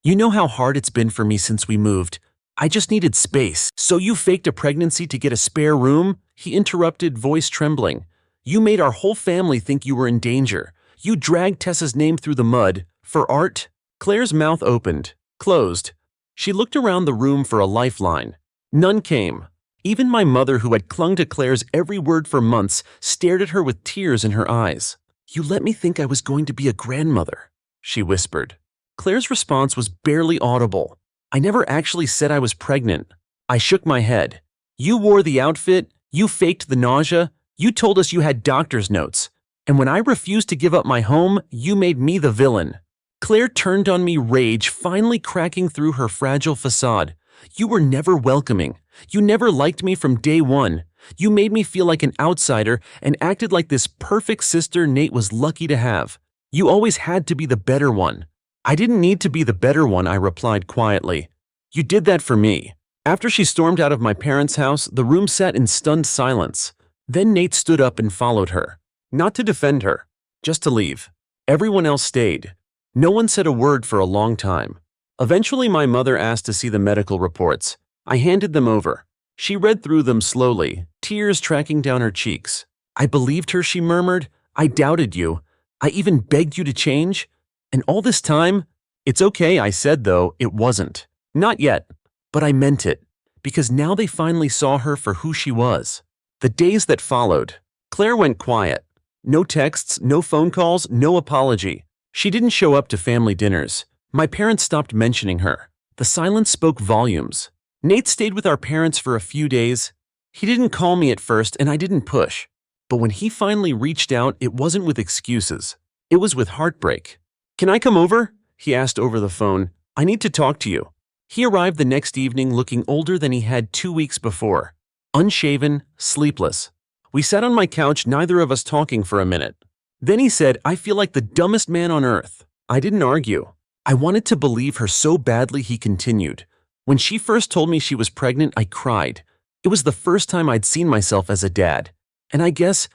Speaker 1: You know how hard it's been for me since we moved. I just needed space. So you faked a pregnancy to get a spare room? He interrupted, voice trembling. You made our whole family think you were in danger. You dragged Tessa's name through the mud. For art? Claire's mouth opened, closed. She looked around the room for a lifeline. None came. Even my mother, who had clung to Claire's every word for months, stared at her with tears in her eyes. You let me think I was going to be a grandmother, she whispered. Claire's response was barely audible. I never actually said I was pregnant. I shook my head. You wore the outfit, you faked the nausea, you told us you had doctor's notes. And when I refused to give up my home, you made me the villain. Claire turned on me, rage finally cracking through her fragile facade. You were never welcoming. You never liked me from day one. You made me feel like an outsider and acted like this perfect sister Nate was lucky to have. You always had to be the better one. I didn't need to be the better one, I replied quietly. You did that for me. After she stormed out of my parents' house, the room sat in stunned silence. Then Nate stood up and followed her. Not to defend her, just to leave. Everyone else stayed. No one said a word for a long time. Eventually, my mother asked to see the medical reports. I handed them over. She read through them slowly, tears tracking down her cheeks. I believed her, she murmured. I doubted you. I even begged you to change. And all this time, it's okay, I said, though, it wasn't. Not yet. But I meant it. Because now they finally saw her for who she was. The days that followed, Claire went quiet. No texts, no phone calls, no apology. She didn't show up to family dinners. My parents stopped mentioning her. The silence spoke volumes. Nate stayed with our parents for a few days. He didn't call me at first, and I didn't push. But when he finally reached out, it wasn't with excuses. It was with heartbreak. Can I come over? He asked over the phone. I need to talk to you. He arrived the next evening looking older than he had 2 weeks before. Unshaven, sleepless. We sat on my couch, neither of us talking for a minute. Then he said, I feel like the dumbest man on earth. I didn't argue. I wanted to believe her so badly, he continued. When she first told me she was pregnant, I cried. It was the first time I'd seen myself as a dad. And I guess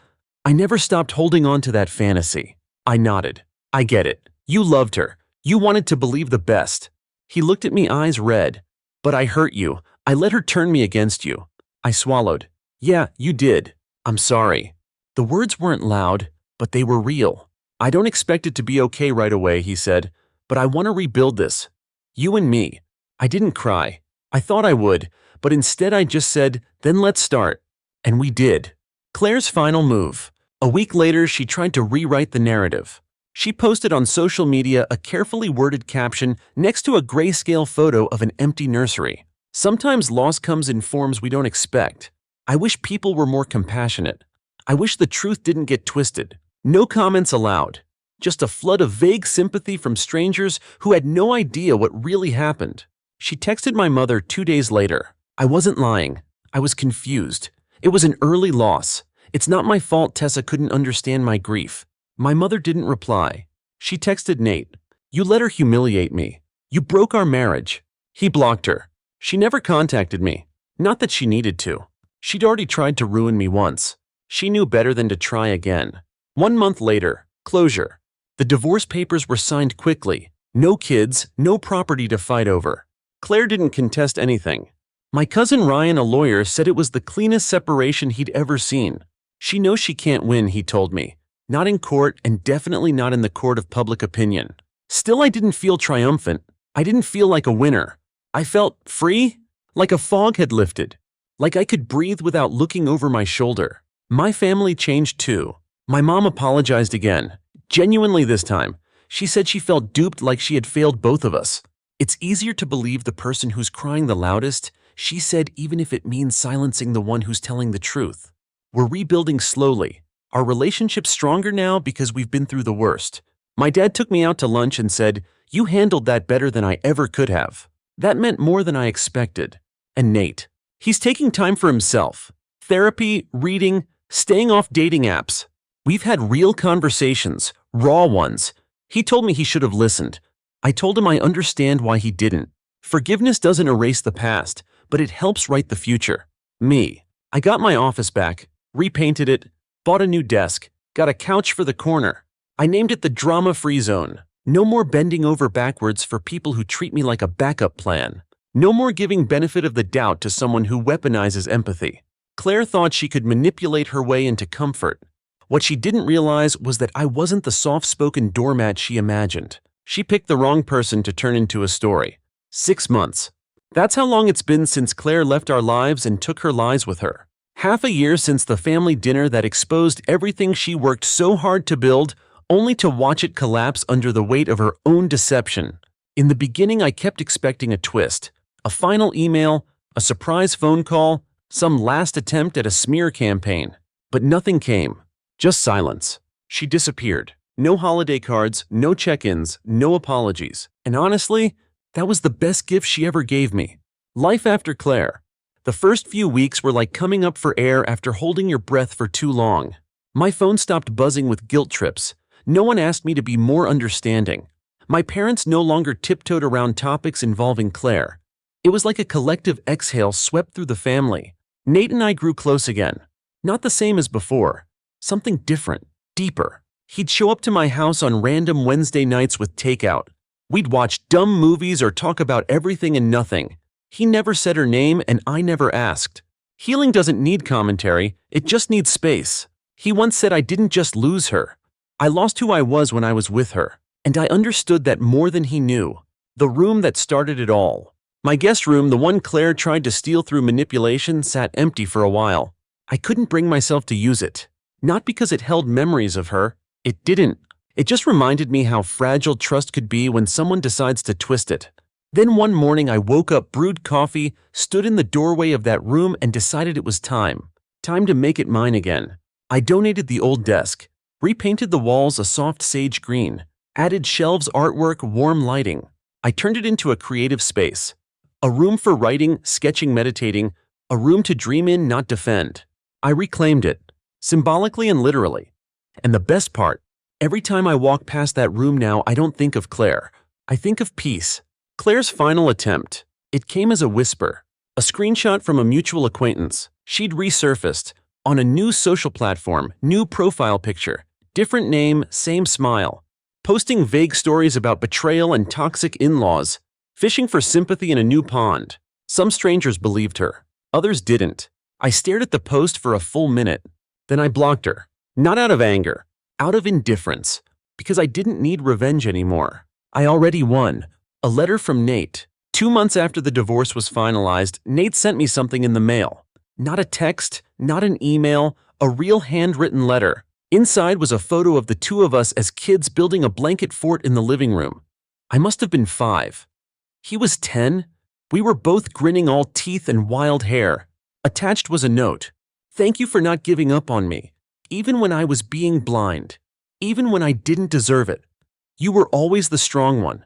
Speaker 1: I never stopped holding on to that fantasy. I nodded. I get it. You loved her. You wanted to believe the best. He looked at me, eyes red. But I hurt you. I let her turn me against you. I swallowed. Yeah, you did. I'm sorry. The words weren't loud, but they were real. I don't expect it to be okay right away, he said, but I want to rebuild this. You and me. I didn't cry. I thought I would, but instead I just said, then let's start. And we did. Claire's final move. A week later, she tried to rewrite the narrative. She posted on social media a carefully worded caption next to a grayscale photo of an empty nursery. Sometimes loss comes in forms we don't expect. I wish people were more compassionate. I wish the truth didn't get twisted. No comments allowed. Just a flood of vague sympathy from strangers who had no idea what really happened. She texted my mother 2 days later. I wasn't lying. I was confused. It was an early loss. It's not my fault Tessa couldn't understand my grief. My mother didn't reply. She texted Nate. You let her humiliate me. You broke our marriage. He blocked her. She never contacted me. Not that she needed to. She'd already tried to ruin me once. She knew better than to try again. 1 month later, closure. The divorce papers were signed quickly. No kids, no property to fight over. Claire didn't contest anything. My cousin Ryan, a lawyer, said it was the cleanest separation he'd ever seen. She knows she can't win, he told me. Not in court, and definitely not in the court of public opinion. Still, I didn't feel triumphant. I didn't feel like a winner. I felt free, like a fog had lifted, like I could breathe without looking over my shoulder. My family changed too. My mom apologized again, genuinely this time. She said she felt duped, like she had failed both of us. It's easier to believe the person who's crying the loudest, she said, even if it means silencing the one who's telling the truth. We're rebuilding slowly. Our relationship's stronger now because we've been through the worst. My dad took me out to lunch and said, you handled that better than I ever could have. That meant more than I expected. And Nate, he's taking time for himself. Therapy, reading, staying off dating apps. We've had real conversations, raw ones. He told me he should have listened. I told him I understand why he didn't. Forgiveness doesn't erase the past, but it helps write the future. Me. I got my office back, repainted it, bought a new desk, Got a couch for the corner. I named it the drama-free zone. No more bending over backwards for people who treat me like a backup plan. No more giving benefit of the doubt to someone who weaponizes empathy. Claire thought she could manipulate her way into comfort. What she didn't realize was that I wasn't the soft-spoken doormat she imagined. She picked the wrong person to turn into a story. 6 months. That's how long it's been since Claire left our lives and took her lies with her. Half a year since the family dinner that exposed everything she worked so hard to build, only to watch it collapse under the weight of her own deception. In the beginning, I kept expecting a twist, a final email, a surprise phone call, some last attempt at a smear campaign. But nothing came. Just silence. She disappeared. No holiday cards, no check-ins, no apologies. And honestly, that was the best gift she ever gave me. Life after Claire. The first few weeks were like coming up for air after holding your breath for too long. My phone stopped buzzing with guilt trips. No one asked me to be more understanding. My parents no longer tiptoed around topics involving Claire. It was like a collective exhale swept through the family. Nate and I grew close again. Not the same as before. Something different, deeper. He'd show up to my house on random Wednesday nights with takeout. We'd watch dumb movies or talk about everything and nothing. He never said her name and I never asked. Healing doesn't need commentary, it just needs space. He once said I didn't just lose her. I lost who I was when I was with her. And I understood that more than he knew. The room that started it all. My guest room, the one Claire tried to steal through manipulation, sat empty for a while. I couldn't bring myself to use it. Not because it held memories of her. It didn't. It just reminded me how fragile trust could be when someone decides to twist it. Then one morning I woke up, brewed coffee, stood in the doorway of that room and decided it was time. Time to make it mine again. I donated the old desk, repainted the walls a soft sage green, added shelves, artwork, warm lighting. I turned it into a creative space. A room for writing, sketching, meditating, a room to dream in, not defend. I reclaimed it, symbolically and literally. And the best part, every time I walk past that room now, I don't think of Claire. I think of peace. Claire's final attempt. It came as a whisper, a screenshot from a mutual acquaintance. She'd resurfaced on a new social platform, new profile picture, different name, same smile, posting vague stories about betrayal and toxic in-laws, fishing for sympathy in a new pond. Some strangers believed her, others didn't. I stared at the post for a full minute. Then I blocked her. Not out of anger, out of indifference, because I didn't need revenge anymore. I already won. A letter from Nate. 2 months after the divorce was finalized, Nate sent me something in the mail. Not a text, not an email, a real handwritten letter. Inside was a photo of the two of us as kids building a blanket fort in the living room. I must have been 5. He was 10. We were both grinning, all teeth and wild hair. Attached was a note. Thank you for not giving up on me, even when I was being blind, even when I didn't deserve it. You were always the strong one,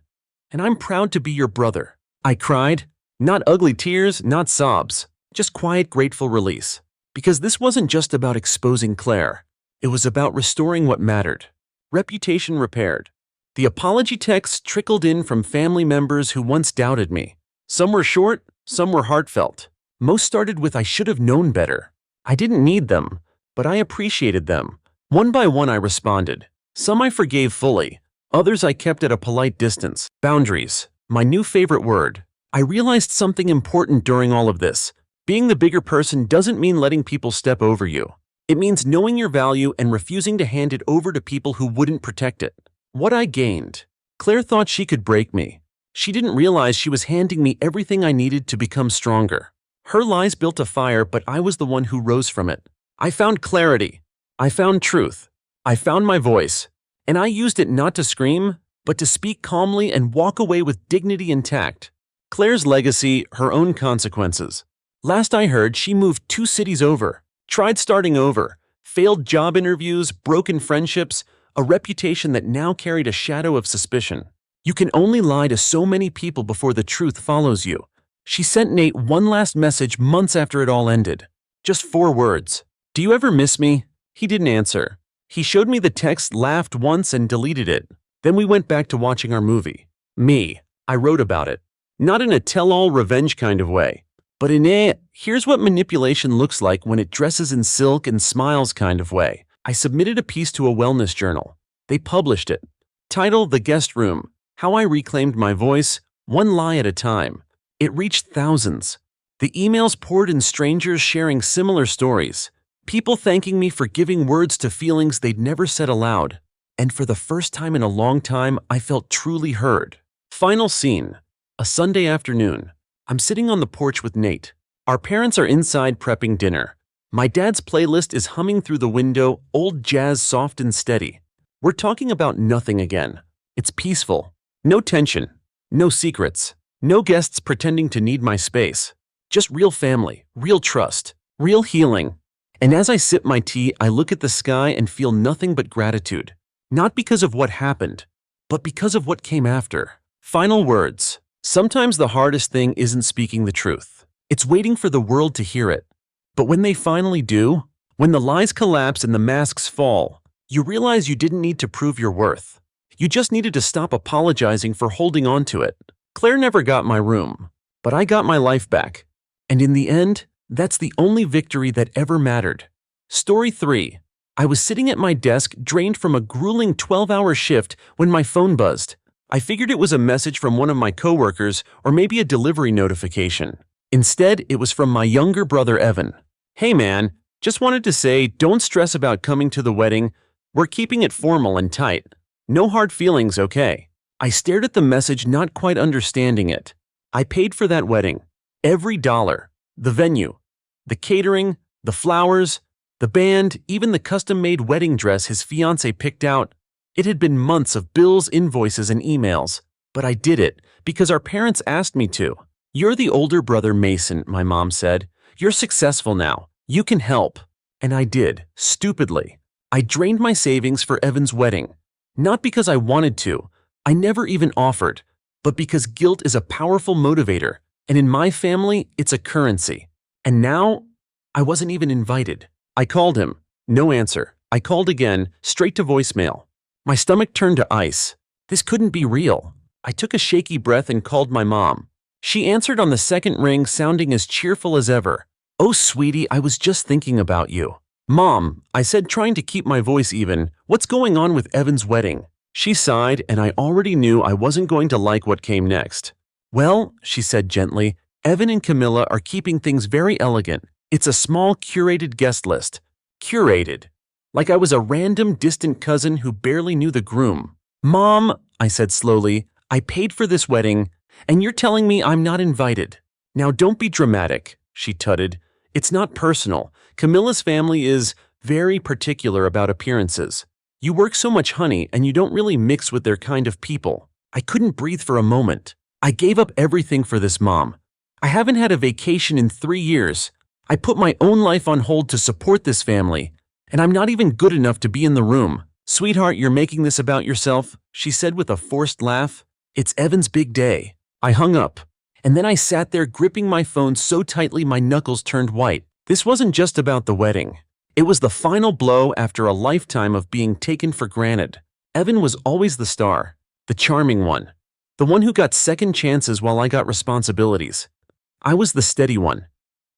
Speaker 1: and I'm proud to be your brother. I cried. Not ugly tears, not sobs, just quiet, grateful release. Because this wasn't just about exposing Claire. It was about restoring what mattered. Reputation repaired. The apology texts trickled in from family members who once doubted me. Some were short, some were heartfelt. Most started with "I should have known better." I didn't need them, but I appreciated them. One by one I responded. Some I forgave fully. Others I kept at a polite distance. Boundaries. My new favorite word. I realized something important during all of this. Being the bigger person doesn't mean letting people step over you. It means knowing your value and refusing to hand it over to people who wouldn't protect it. What I gained. Claire thought she could break me. She didn't realize she was handing me everything I needed to become stronger. Her lies built a fire, but I was the one who rose from it. I found clarity. I found truth. I found my voice. And I used it not to scream, but to speak calmly and walk away with dignity intact. Claire's legacy, her own consequences. Last I heard, she moved 2 cities over, tried starting over, failed job interviews, broken friendships, a reputation that now carried a shadow of suspicion. You can only lie to so many people before the truth follows you. She sent Nate one last message months after it all ended. Just 4 words. "Do you ever miss me?" He didn't answer. He showed me the text, laughed once, and deleted it. Then we went back to watching our movie. Me. I wrote about it. Not in a tell-all revenge kind of way, but in a "here's what manipulation looks like when it dresses in silk and smiles" kind of way. I submitted a piece to a wellness journal. They published it. Title: The Guest Room: How I Reclaimed My Voice, One Lie at a Time. It reached thousands. The emails poured in, strangers sharing similar stories. People thanking me for giving words to feelings they'd never said aloud. And for the first time in a long time, I felt truly heard. Final scene: a Sunday afternoon. I'm sitting on the porch with Nate. Our parents are inside prepping dinner. My dad's playlist is humming through the window, old jazz, soft and steady. We're talking about nothing again. It's peaceful. No tension. No secrets. No guests pretending to need my space. Just real family, real trust, real healing. And as I sip my tea, I look at the sky and feel nothing but gratitude. Not because of what happened, but because of what came after. Final words. Sometimes the hardest thing isn't speaking the truth. It's waiting for the world to hear it. But when they finally do, when the lies collapse and the masks fall, you realize you didn't need to prove your worth. You just needed to stop apologizing for holding on to it. Claire never got my room, but I got my life back. And in the end, that's the only victory that ever mattered. Story 3. I was sitting at my desk, drained from a grueling 12-hour shift, when my phone buzzed. I figured it was a message from one of my coworkers or maybe a delivery notification. Instead, it was from my younger brother, Evan. "Hey man, just wanted to say, don't stress about coming to the wedding. We're keeping it formal and tight. No hard feelings, okay?" I stared at the message, not quite understanding it. I paid for that wedding. Every dollar. The venue, the catering, the flowers, the band, even the custom-made wedding dress his fiancée picked out. It had been months of bills, invoices, and emails. But I did it because our parents asked me to. "You're the older brother, Mason," my mom said. "You're successful now. You can help." And I did, stupidly. I drained my savings for Evan's wedding. Not because I wanted to. I never even offered. But because guilt is a powerful motivator. And in my family, it's a currency. And now, I wasn't even invited. I called him. No answer. I called again, straight to voicemail. My stomach turned to ice. This couldn't be real. I took a shaky breath and called my mom. She answered on the second ring, sounding as cheerful as ever. "Oh, sweetie, I was just thinking about you." "Mom," I said, trying to keep my voice even, "what's going on with Evan's wedding?" She sighed, and I already knew I wasn't going to like what came next. "Well," she said gently, "Evan and Camilla are keeping things very elegant. It's a small, curated guest list." Curated. Like I was a random, distant cousin who barely knew the groom. "Mom," I said slowly, "I paid for this wedding, and you're telling me I'm not invited." "Now don't be dramatic," she tutted. "It's not personal. Camilla's family is very particular about appearances. You work so much, honey, and you don't really mix with their kind of people." I couldn't breathe for a moment. I gave up everything for this, Mom. I haven't had a vacation in 3 years. I put my own life on hold to support this family, and I'm not even good enough to be in the room. "Sweetheart, you're making this about yourself," she said with a forced laugh. "It's Evan's big day." I hung up, and then I sat there gripping my phone so tightly my knuckles turned white. This wasn't just about the wedding. It was the final blow after a lifetime of being taken for granted. Evan was always the star, the charming one, the one who got second chances while I got responsibilities. I was the steady one,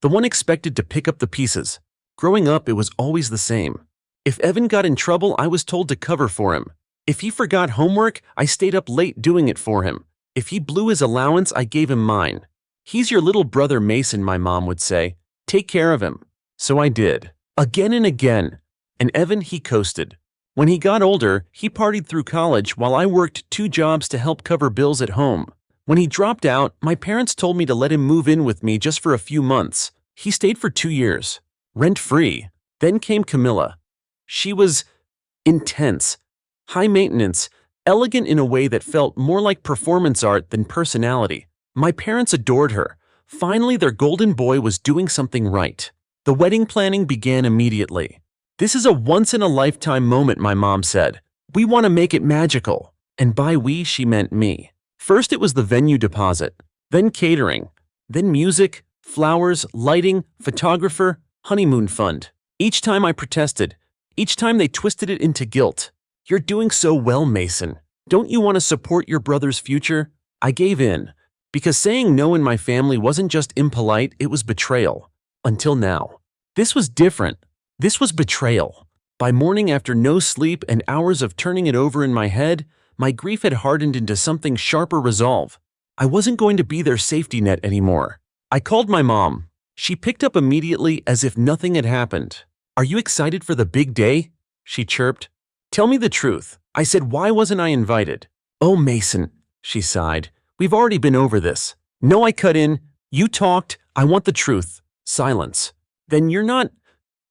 Speaker 1: the one expected to pick up the pieces. Growing up, it was always the same. If Evan got in trouble, I was told to cover for him. If he forgot homework, I stayed up late doing it for him. If he blew his allowance, I gave him mine. "He's your little brother Mason," my mom would say. "Take care of him." So I did. Again and again. And Evan, he coasted. When he got older, he partied through college while I worked 2 jobs to help cover bills at home. When he dropped out, my parents told me to let him move in with me just for a few months. He stayed for 2 years, rent-free. Then came Camilla. She was intense, high maintenance, elegant in a way that felt more like performance art than personality. My parents adored her. Finally, their golden boy was doing something right. The wedding planning began immediately. "This is a once-in-a-lifetime moment," my mom said. "We want to make it magical." And by we, she meant me. First, it was the venue deposit, then catering, then music, flowers, lighting, photographer, honeymoon fund. Each time I protested. Each time they twisted it into guilt. "You're doing so well, Mason. Don't you want to support your brother's future?" I gave in, because saying no in my family wasn't just impolite, it was betrayal. Until now. This was different. This was betrayal. By morning, after no sleep and hours of turning it over in my head, my grief had hardened into something sharper resolve. I wasn't going to be their safety net anymore. I called my mom. She picked up immediately as if nothing had happened. "Are you excited for the big day?" she chirped. "Tell me the truth." I said, "Why wasn't I invited?" "Oh, Mason," she sighed. "We've already been over this." "No," I cut in. "You talked. I want the truth." Silence. "Then you're not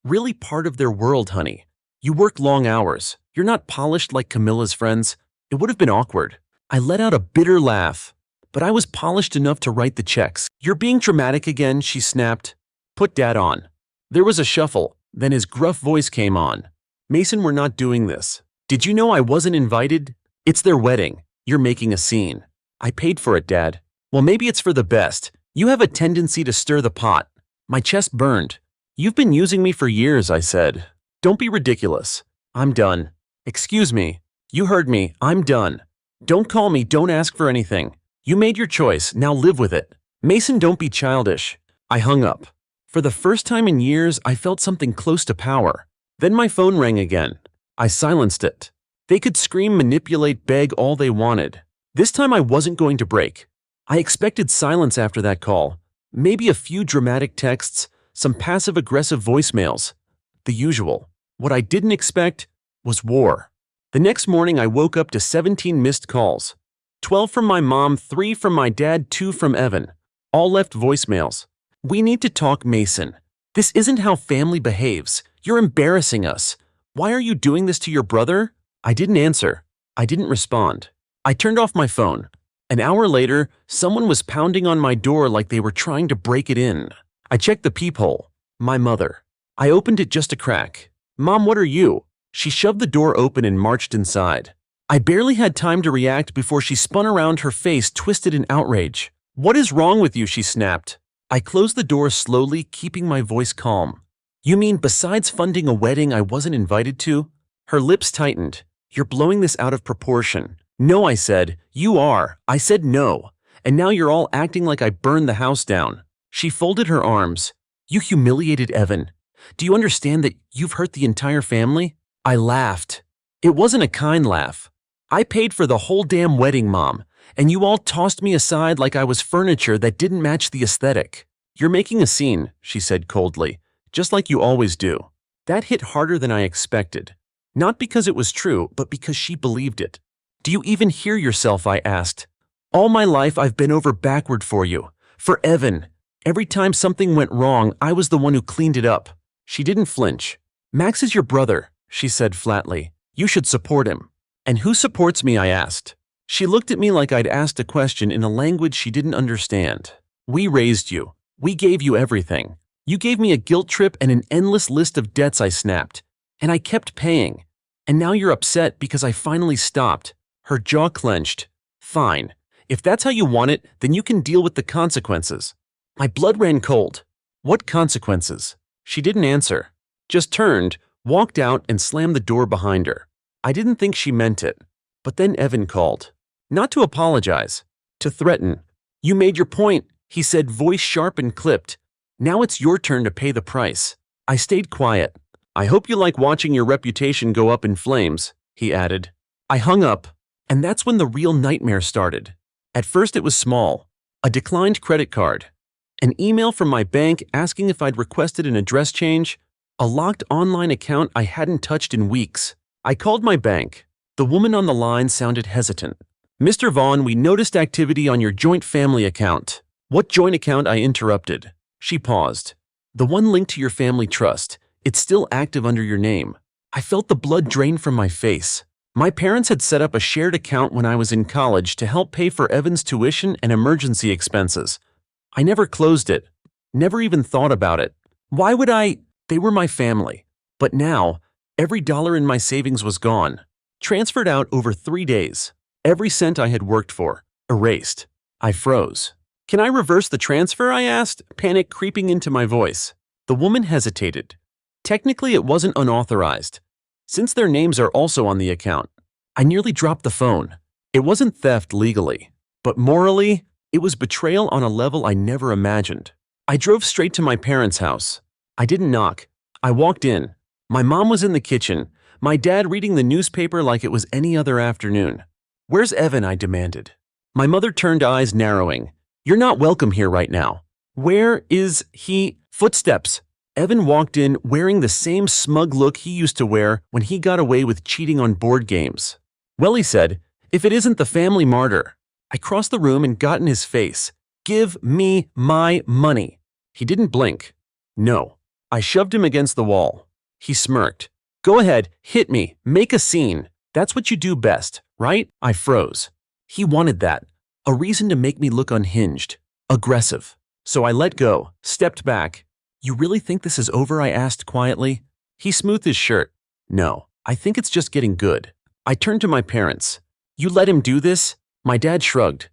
Speaker 1: really part of their world, honey. You work long hours. You're not polished like Camilla's friends. It would have been awkward." I let out a bitter laugh. "But I was polished enough to write the checks." "You're being dramatic again," she snapped. "Put Dad on." There was a shuffle. Then his gruff voice came on. "Mason, we're not doing this. Did you know I wasn't invited? It's their wedding. You're making a scene." "I paid for it, Dad." "Well, maybe it's for the best. You have a tendency to stir the pot." My chest burned. "You've been using me for years," I said. "Don't be ridiculous." "I'm done." "Excuse me." "You heard me. I'm done. Don't call me. Don't ask for anything. You made your choice. Now live with it." "Mason, don't be childish." I hung up. For the first time in years, I felt something close to power. Then my phone rang again. I silenced it. They could scream, manipulate, beg all they wanted. This time I wasn't going to break. I expected silence after that call. Maybe a few dramatic texts, some passive-aggressive voicemails. The usual. What I didn't expect was war. The next morning I woke up to 17 missed calls. 12 from my mom, 3 from my dad, 2 from Evan. All left voicemails. "We need to talk, Mason. This isn't how family behaves. You're embarrassing us. Why are you doing this to your brother?" I didn't answer. I didn't respond. I turned off my phone. An hour later, someone was pounding on my door like they were trying to break it in. I checked the peephole. My mother. I opened it just a crack. "Mom, what are you?" She shoved the door open and marched inside. I barely had time to react before she spun around, her face twisted in outrage. "What is wrong with you?" she snapped. I closed the door slowly, keeping my voice calm. "You mean besides funding a wedding I wasn't invited to?" Her lips tightened. "You're blowing this out of proportion." "No," I said. "You are." I said no. "And now you're all acting like I burned the house down." She folded her arms. "You humiliated Evan. Do you understand that you've hurt the entire family?" I laughed. It wasn't a kind laugh. "I paid for the whole damn wedding, Mom, and you all tossed me aside like I was furniture that didn't match the aesthetic." "You're making a scene," she said coldly, "just like you always do." That hit harder than I expected. Not because it was true, but because she believed it. "Do you even hear yourself?" I asked. "All my life I've been over backward for you. For Evan. Every time something went wrong, I was the one who cleaned it up." She didn't flinch. "Max is your brother," she said flatly. "You should support him." "And who supports me?" I asked. She looked at me like I'd asked a question in a language she didn't understand. "We raised you. We gave you everything. You gave me a guilt trip and an endless list of debts," I snapped. "And I kept paying. And now you're upset because I finally stopped." Her jaw clenched. "Fine. If that's how you want it, then you can deal with the consequences." My blood ran cold. "What consequences?" She didn't answer. Just turned, walked out, and slammed the door behind her. I didn't think she meant it. But then Evan called. Not to apologize. To threaten. "You made your point," he said, voice sharp and clipped. "Now it's your turn to pay the price." I stayed quiet. "I hope you like watching your reputation go up in flames," he added. I hung up, and that's when the real nightmare started. At first it was small. A declined credit card. An email from my bank asking if I'd requested an address change. A locked online account I hadn't touched in weeks. I called my bank. The woman on the line sounded hesitant. "Mr. Vaughn, we noticed activity on your joint family account." "What joint account?" I interrupted. She paused. "The one linked to your family trust. It's still active under your name." I felt the blood drain from my face. My parents had set up a shared account when I was in college to help pay for Evan's tuition and emergency expenses. I never closed it. Never even thought about it. Why would I? They were my family. But now, every dollar in my savings was gone. Transferred out over 3 days. Every cent I had worked for. Erased. I froze. "Can I reverse the transfer?" I asked, panic creeping into my voice. The woman hesitated. Technically, it wasn't unauthorized, since their names are also on the account. I nearly dropped the phone. It wasn't theft legally, but morally, it was betrayal on a level I never imagined. I drove straight to my parents' house. I didn't knock. I walked in. My mom was in the kitchen, my dad reading the newspaper like it was any other afternoon. "Where's Evan?" I demanded. My mother turned, eyes narrowing. "You're not welcome here right now." "Where is he?" Footsteps. Evan walked in wearing the same smug look he used to wear when he got away with cheating on board games. "Well," he said, "if it isn't the family martyr." I crossed the room and got in his face. "Give me my money." He didn't blink. "No." I shoved him against the wall. He smirked. "Go ahead, hit me, make a scene. That's what you do best, right?" I froze. He wanted that. A reason to make me look unhinged, aggressive. So I let go, stepped back. "You really think this is over?" I asked quietly. He smoothed his shirt. "No, I think it's just getting good." I turned to my parents. "You let him do this?" My dad shrugged.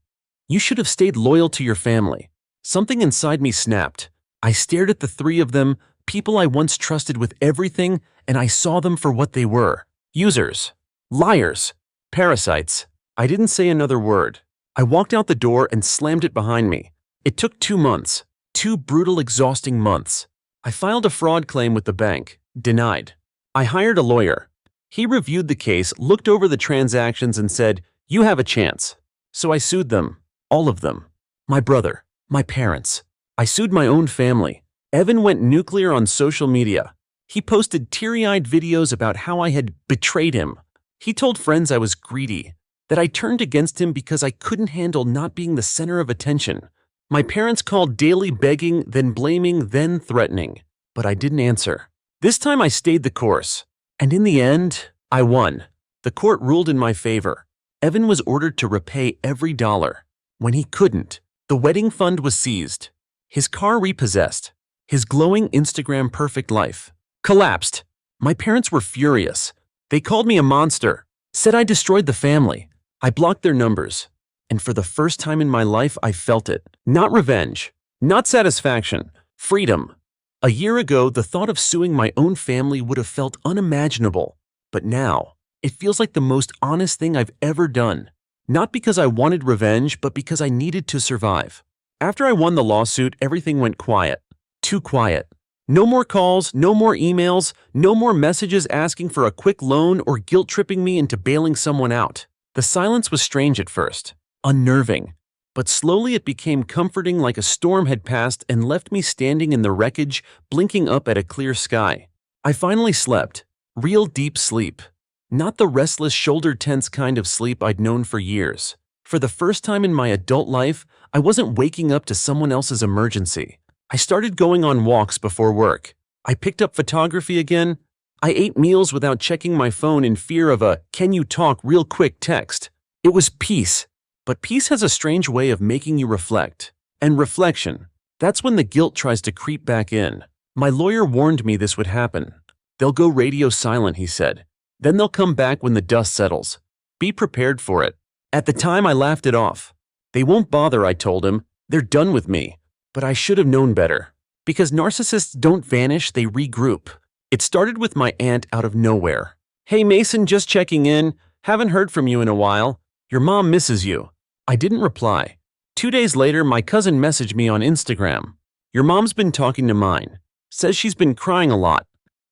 Speaker 1: "You should have stayed loyal to your family." Something inside me snapped. I stared at the three of them, people I once trusted with everything, and I saw them for what they were. Users. Liars. Parasites. I didn't say another word. I walked out the door and slammed it behind me. It took 2 months. 2 brutal, exhausting months. I filed a fraud claim with the bank. Denied. I hired a lawyer. He reviewed the case, looked over the transactions, and said, "You have a chance." So I sued them. All of them. My brother. My parents. I sued my own family. Evan went nuclear on social media. He posted teary-eyed videos about how I had betrayed him. He told friends I was greedy, that I turned against him because I couldn't handle not being the center of attention. My parents called daily, begging, then blaming, then threatening. But I didn't answer. This time I stayed the course. And in the end, I won. The court ruled in my favor. Evan was ordered to repay every dollar. When he couldn't, the wedding fund was seized. His car repossessed. His glowing Instagram perfect life collapsed. My parents were furious. They called me a monster, said I destroyed the family. I blocked their numbers. And for the first time in my life, I felt it. Not revenge, not satisfaction, freedom. A year ago, the thought of suing my own family would have felt unimaginable. But now, it feels like the most honest thing I've ever done. Not because I wanted revenge, but because I needed to survive. After I won the lawsuit, everything went quiet. Too quiet. No more calls, no more emails, no more messages asking for a quick loan or guilt-tripping me into bailing someone out. The silence was strange at first, unnerving. But slowly it became comforting, like a storm had passed and left me standing in the wreckage, blinking up at a clear sky. I finally slept. Real deep sleep. Not the restless, shoulder-tense kind of sleep I'd known for years. For the first time in my adult life, I wasn't waking up to someone else's emergency. I started going on walks before work. I picked up photography again. I ate meals without checking my phone in fear of a "can you talk real quick" text. It was peace. But peace has a strange way of making you reflect. And reflection, that's when the guilt tries to creep back in. My lawyer warned me this would happen. "They'll go radio silent," he said. "Then they'll come back when the dust settles. Be prepared for it." At the time, I laughed it off. "They won't bother," I told him. "They're done with me." But I should have known better. Because narcissists don't vanish, they regroup. It started with my aunt out of nowhere. "Hey Mason, just checking in. Haven't heard from you in a while. Your mom misses you." I didn't reply. 2 days later, my cousin messaged me on Instagram. "Your mom's been talking to mine. Says she's been crying a lot.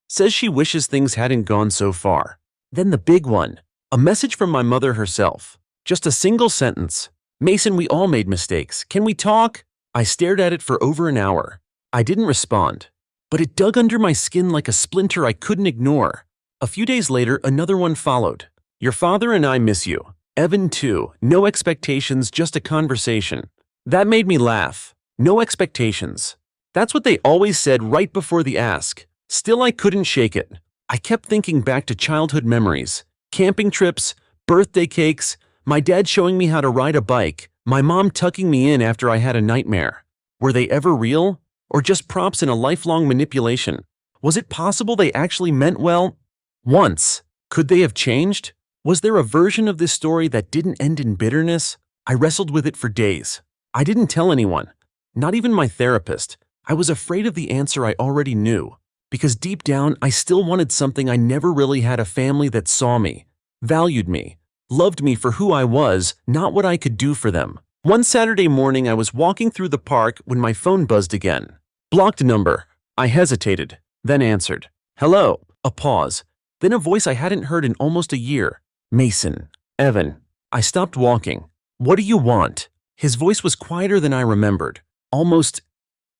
Speaker 1: Says she wishes things hadn't gone so far." Then the big one. A message from my mother herself. Just a single sentence. "Mason, we all made mistakes. Can we talk?" I stared at it for over an hour. I didn't respond. But it dug under my skin like a splinter I couldn't ignore. A few days later, another one followed. "Your father and I miss you. Evan too. No expectations, just a conversation." That made me laugh. No expectations. That's what they always said right before the ask. Still, I couldn't shake it. I kept thinking back to childhood memories. Camping trips, birthday cakes, my dad showing me how to ride a bike, my mom tucking me in after I had a nightmare. Were they ever real? Or just props in a lifelong manipulation? Was it possible they actually meant well? Once. Could they have changed? Was there a version of this story that didn't end in bitterness? I wrestled with it for days. I didn't tell anyone. Not even my therapist. I was afraid of the answer I already knew. Because deep down, I still wanted something. I never really had: a family that saw me, valued me, loved me for who I was, not what I could do for them. One Saturday morning, I was walking through the park when my phone buzzed again. Blocked number. I hesitated, then answered. "Hello." A pause. Then a voice I hadn't heard in almost a year. Mason. Evan. I stopped walking. What do you want? His voice was quieter than I remembered. Almost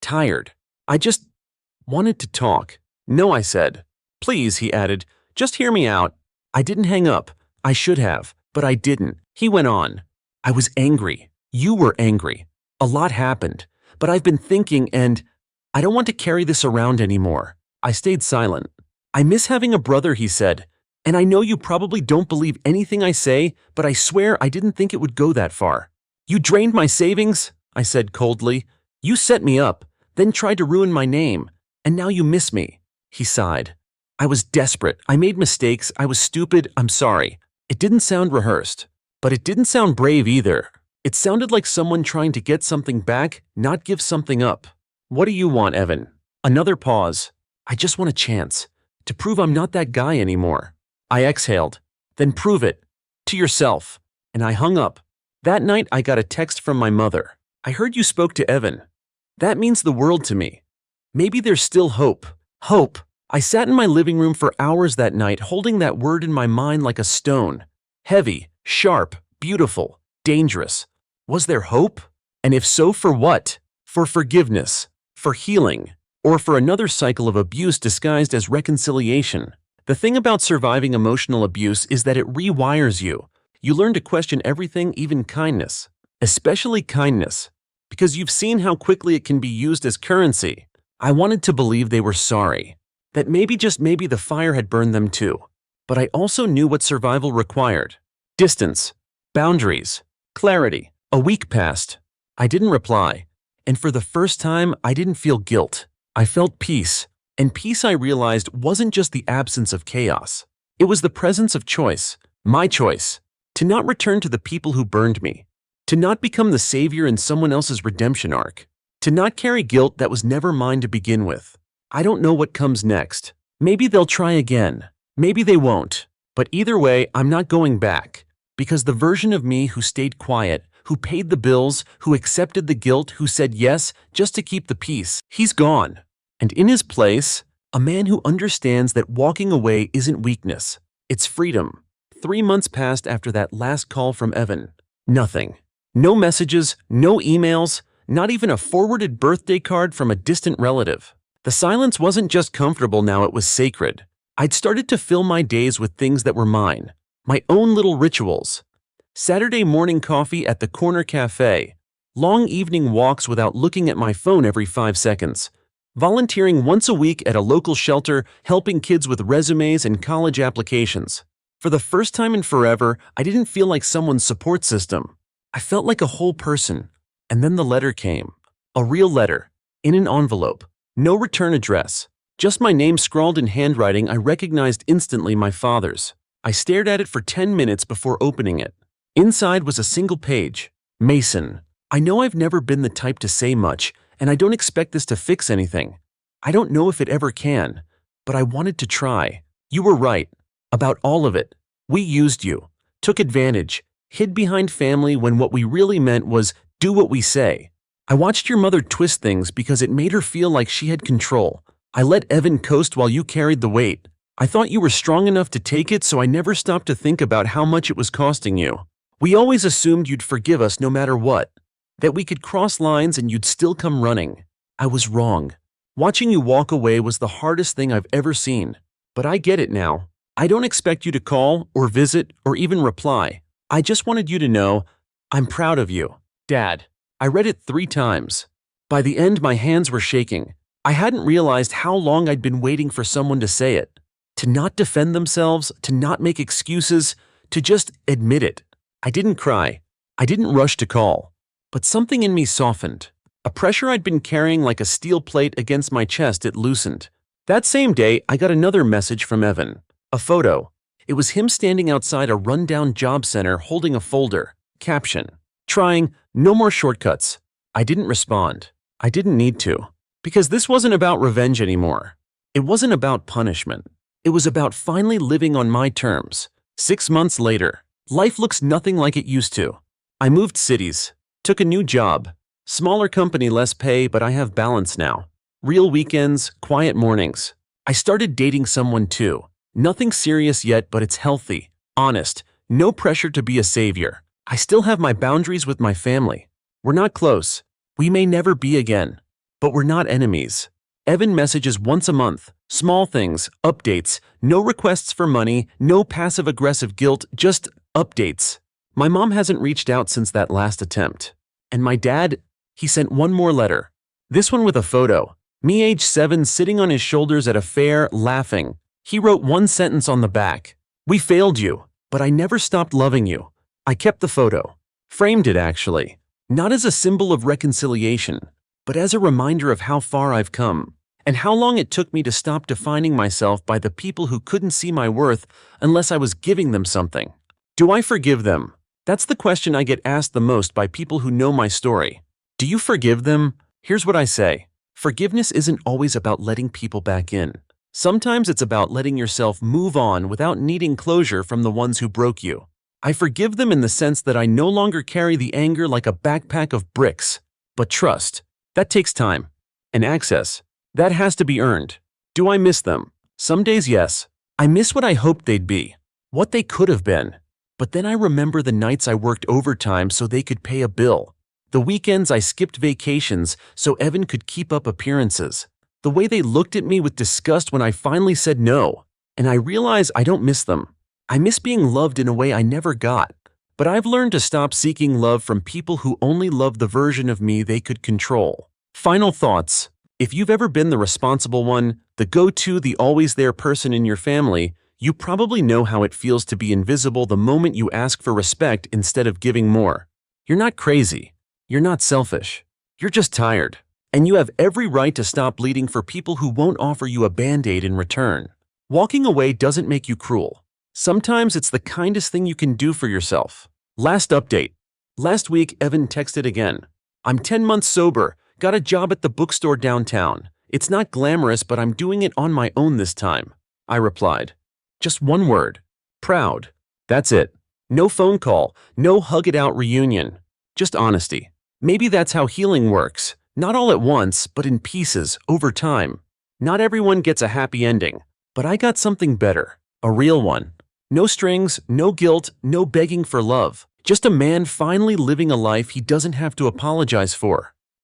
Speaker 1: tired. I just wanted to talk. No, I said. Please, he added. Just hear me out. I didn't hang up. I should have, but I didn't. He went on. I was angry. You were angry. A lot happened, but I've been thinking and I don't want to carry this around anymore. I stayed silent. I miss having a brother, he said. And I know you probably don't believe anything I say, but I swear I didn't think it would go that far. You drained my savings, I said coldly. You set me up, then tried to ruin my name, and now you miss me. He sighed. I was desperate. I made mistakes. I was stupid. I'm sorry. It didn't sound rehearsed, but it didn't sound brave either. It sounded like someone trying to get something back, not give something up. What do you want, Evan? Another pause. I just want a chance to prove I'm not that guy anymore. I exhaled. Then prove it. To yourself. And I hung up. That night, I got a text from my mother. I heard you spoke to Evan. That means the world to me. Maybe there's still hope. Hope. I sat in my living room for hours that night, holding that word in my mind like a stone. Heavy, sharp, beautiful, dangerous. Was there hope? And if so, for what? For forgiveness, for healing, or for another cycle of abuse disguised as reconciliation? The thing about surviving emotional abuse is that it rewires you. You learn to question everything, even kindness. Especially kindness, because you've seen how quickly it can be used as currency. I wanted to believe they were sorry. That maybe, just maybe, the fire had burned them too. But I also knew what survival required. Distance, boundaries, clarity. A week passed. I didn't reply. And for the first time, I didn't feel guilt. I felt peace. And peace, I realized, wasn't just the absence of chaos. It was the presence of choice. My choice. To not return to the people who burned me. To not become the savior in someone else's redemption arc. To not carry guilt that was never mine to begin with. I don't know what comes next. Maybe they'll try again. Maybe they won't. But either way, I'm not going back. Because the version of me who stayed quiet, who paid the bills, who accepted the guilt, who said yes just to keep the peace, he's gone. And in his place, a man who understands that walking away isn't weakness. It's freedom. 3 months passed after that last call from Evan. Nothing. No messages, no emails, not even a forwarded birthday card from a distant relative. The silence wasn't just comfortable now, it was sacred. I'd started to fill my days with things that were mine, my own little rituals. Saturday morning coffee at the corner cafe, long evening walks without looking at my phone every 5 seconds, volunteering once a week at a local shelter, helping kids with resumes and college applications. For the first time in forever, I didn't feel like someone's support system. I felt like a whole person. And then the letter came. A real letter, in an envelope. No return address. Just my name scrawled in handwriting I recognized instantly, my father's. I stared at it for 10 minutes before opening it. Inside was a single page. Mason, I know I've never been the type to say much, and I don't expect this to fix anything. I don't know if it ever can, but I wanted to try. You were right. About all of it. We used you. Took advantage. Hid behind family when what we really meant was do what we say. I watched your mother twist things because it made her feel like she had control. I let Evan coast while you carried the weight. I thought you were strong enough to take it, so I never stopped to think about how much it was costing you. We always assumed you'd forgive us no matter what. That we could cross lines and you'd still come running. I was wrong. Watching you walk away was the hardest thing I've ever seen. But I get it now. I don't expect you to call or visit or even reply. I just wanted you to know I'm proud of you. Dad. I read it 3 times. By the end, my hands were shaking. I hadn't realized how long I'd been waiting for someone to say it. To not defend themselves, to not make excuses, to just admit it. I didn't cry. I didn't rush to call. But something in me softened. A pressure I'd been carrying like a steel plate against my chest, it loosened. That same day, I got another message from Evan. A photo. It was him standing outside a rundown job center holding a folder. Caption. Trying, no more shortcuts. I didn't respond. I didn't need to. Because this wasn't about revenge anymore. It wasn't about punishment. It was about finally living on my terms. 6 months later, life looks nothing like it used to. I moved cities, took a new job. Smaller company, less pay, but I have balance now. Real weekends, quiet mornings. I started dating someone too. Nothing serious yet, but it's healthy, honest, no pressure to be a savior. I still have my boundaries with my family. We're not close. We may never be again. But we're not enemies. Evan messages once a month. Small things, updates, no requests for money, no passive-aggressive guilt, just updates. My mom hasn't reached out since that last attempt. And my dad, he sent one more letter. This one with a photo. Me age 7 sitting on his shoulders at a fair, laughing. He wrote one sentence on the back. We failed you, but I never stopped loving you. I kept the photo. Framed it actually. Not as a symbol of reconciliation, but as a reminder of how far I've come. And how long it took me to stop defining myself by the people who couldn't see my worth unless I was giving them something. Do I forgive them? That's the question I get asked the most by people who know my story. Do you forgive them? Here's what I say. Forgiveness isn't always about letting people back in. Sometimes it's about letting yourself move on without needing closure from the ones who broke you. I forgive them in the sense that I no longer carry the anger like a backpack of bricks. But trust, that takes time. And access, that has to be earned. Do I miss them? Some days, yes. I miss what I hoped they'd be, what they could have been. But then I remember the nights I worked overtime so they could pay a bill. The weekends I skipped vacations so Evan could keep up appearances. The way they looked at me with disgust when I finally said no. And I realize I don't miss them. I miss being loved in a way I never got. But I've learned to stop seeking love from people who only love the version of me they could control. Final thoughts. If you've ever been the responsible one, the go-to, the always there person in your family, you probably know how it feels to be invisible the moment you ask for respect instead of giving more. You're not crazy. You're not selfish. You're just tired. And you have every right to stop bleeding for people who won't offer you a band-aid in return. Walking away doesn't make you cruel. Sometimes it's the kindest thing you can do for yourself. Last update. Last week, Evan texted again. I'm 10 months sober. Got a job at the bookstore downtown. It's not glamorous, but I'm doing it on my own this time. I replied. Just one word. Proud. That's it. No phone call. No hug-it-out reunion. Just honesty. Maybe that's how healing works. Not all at once, but in pieces, over time. Not everyone gets a happy ending. But I got something better. A real one. No strings, no guilt, no begging for love. Just a man finally living a life he doesn't have to apologize for.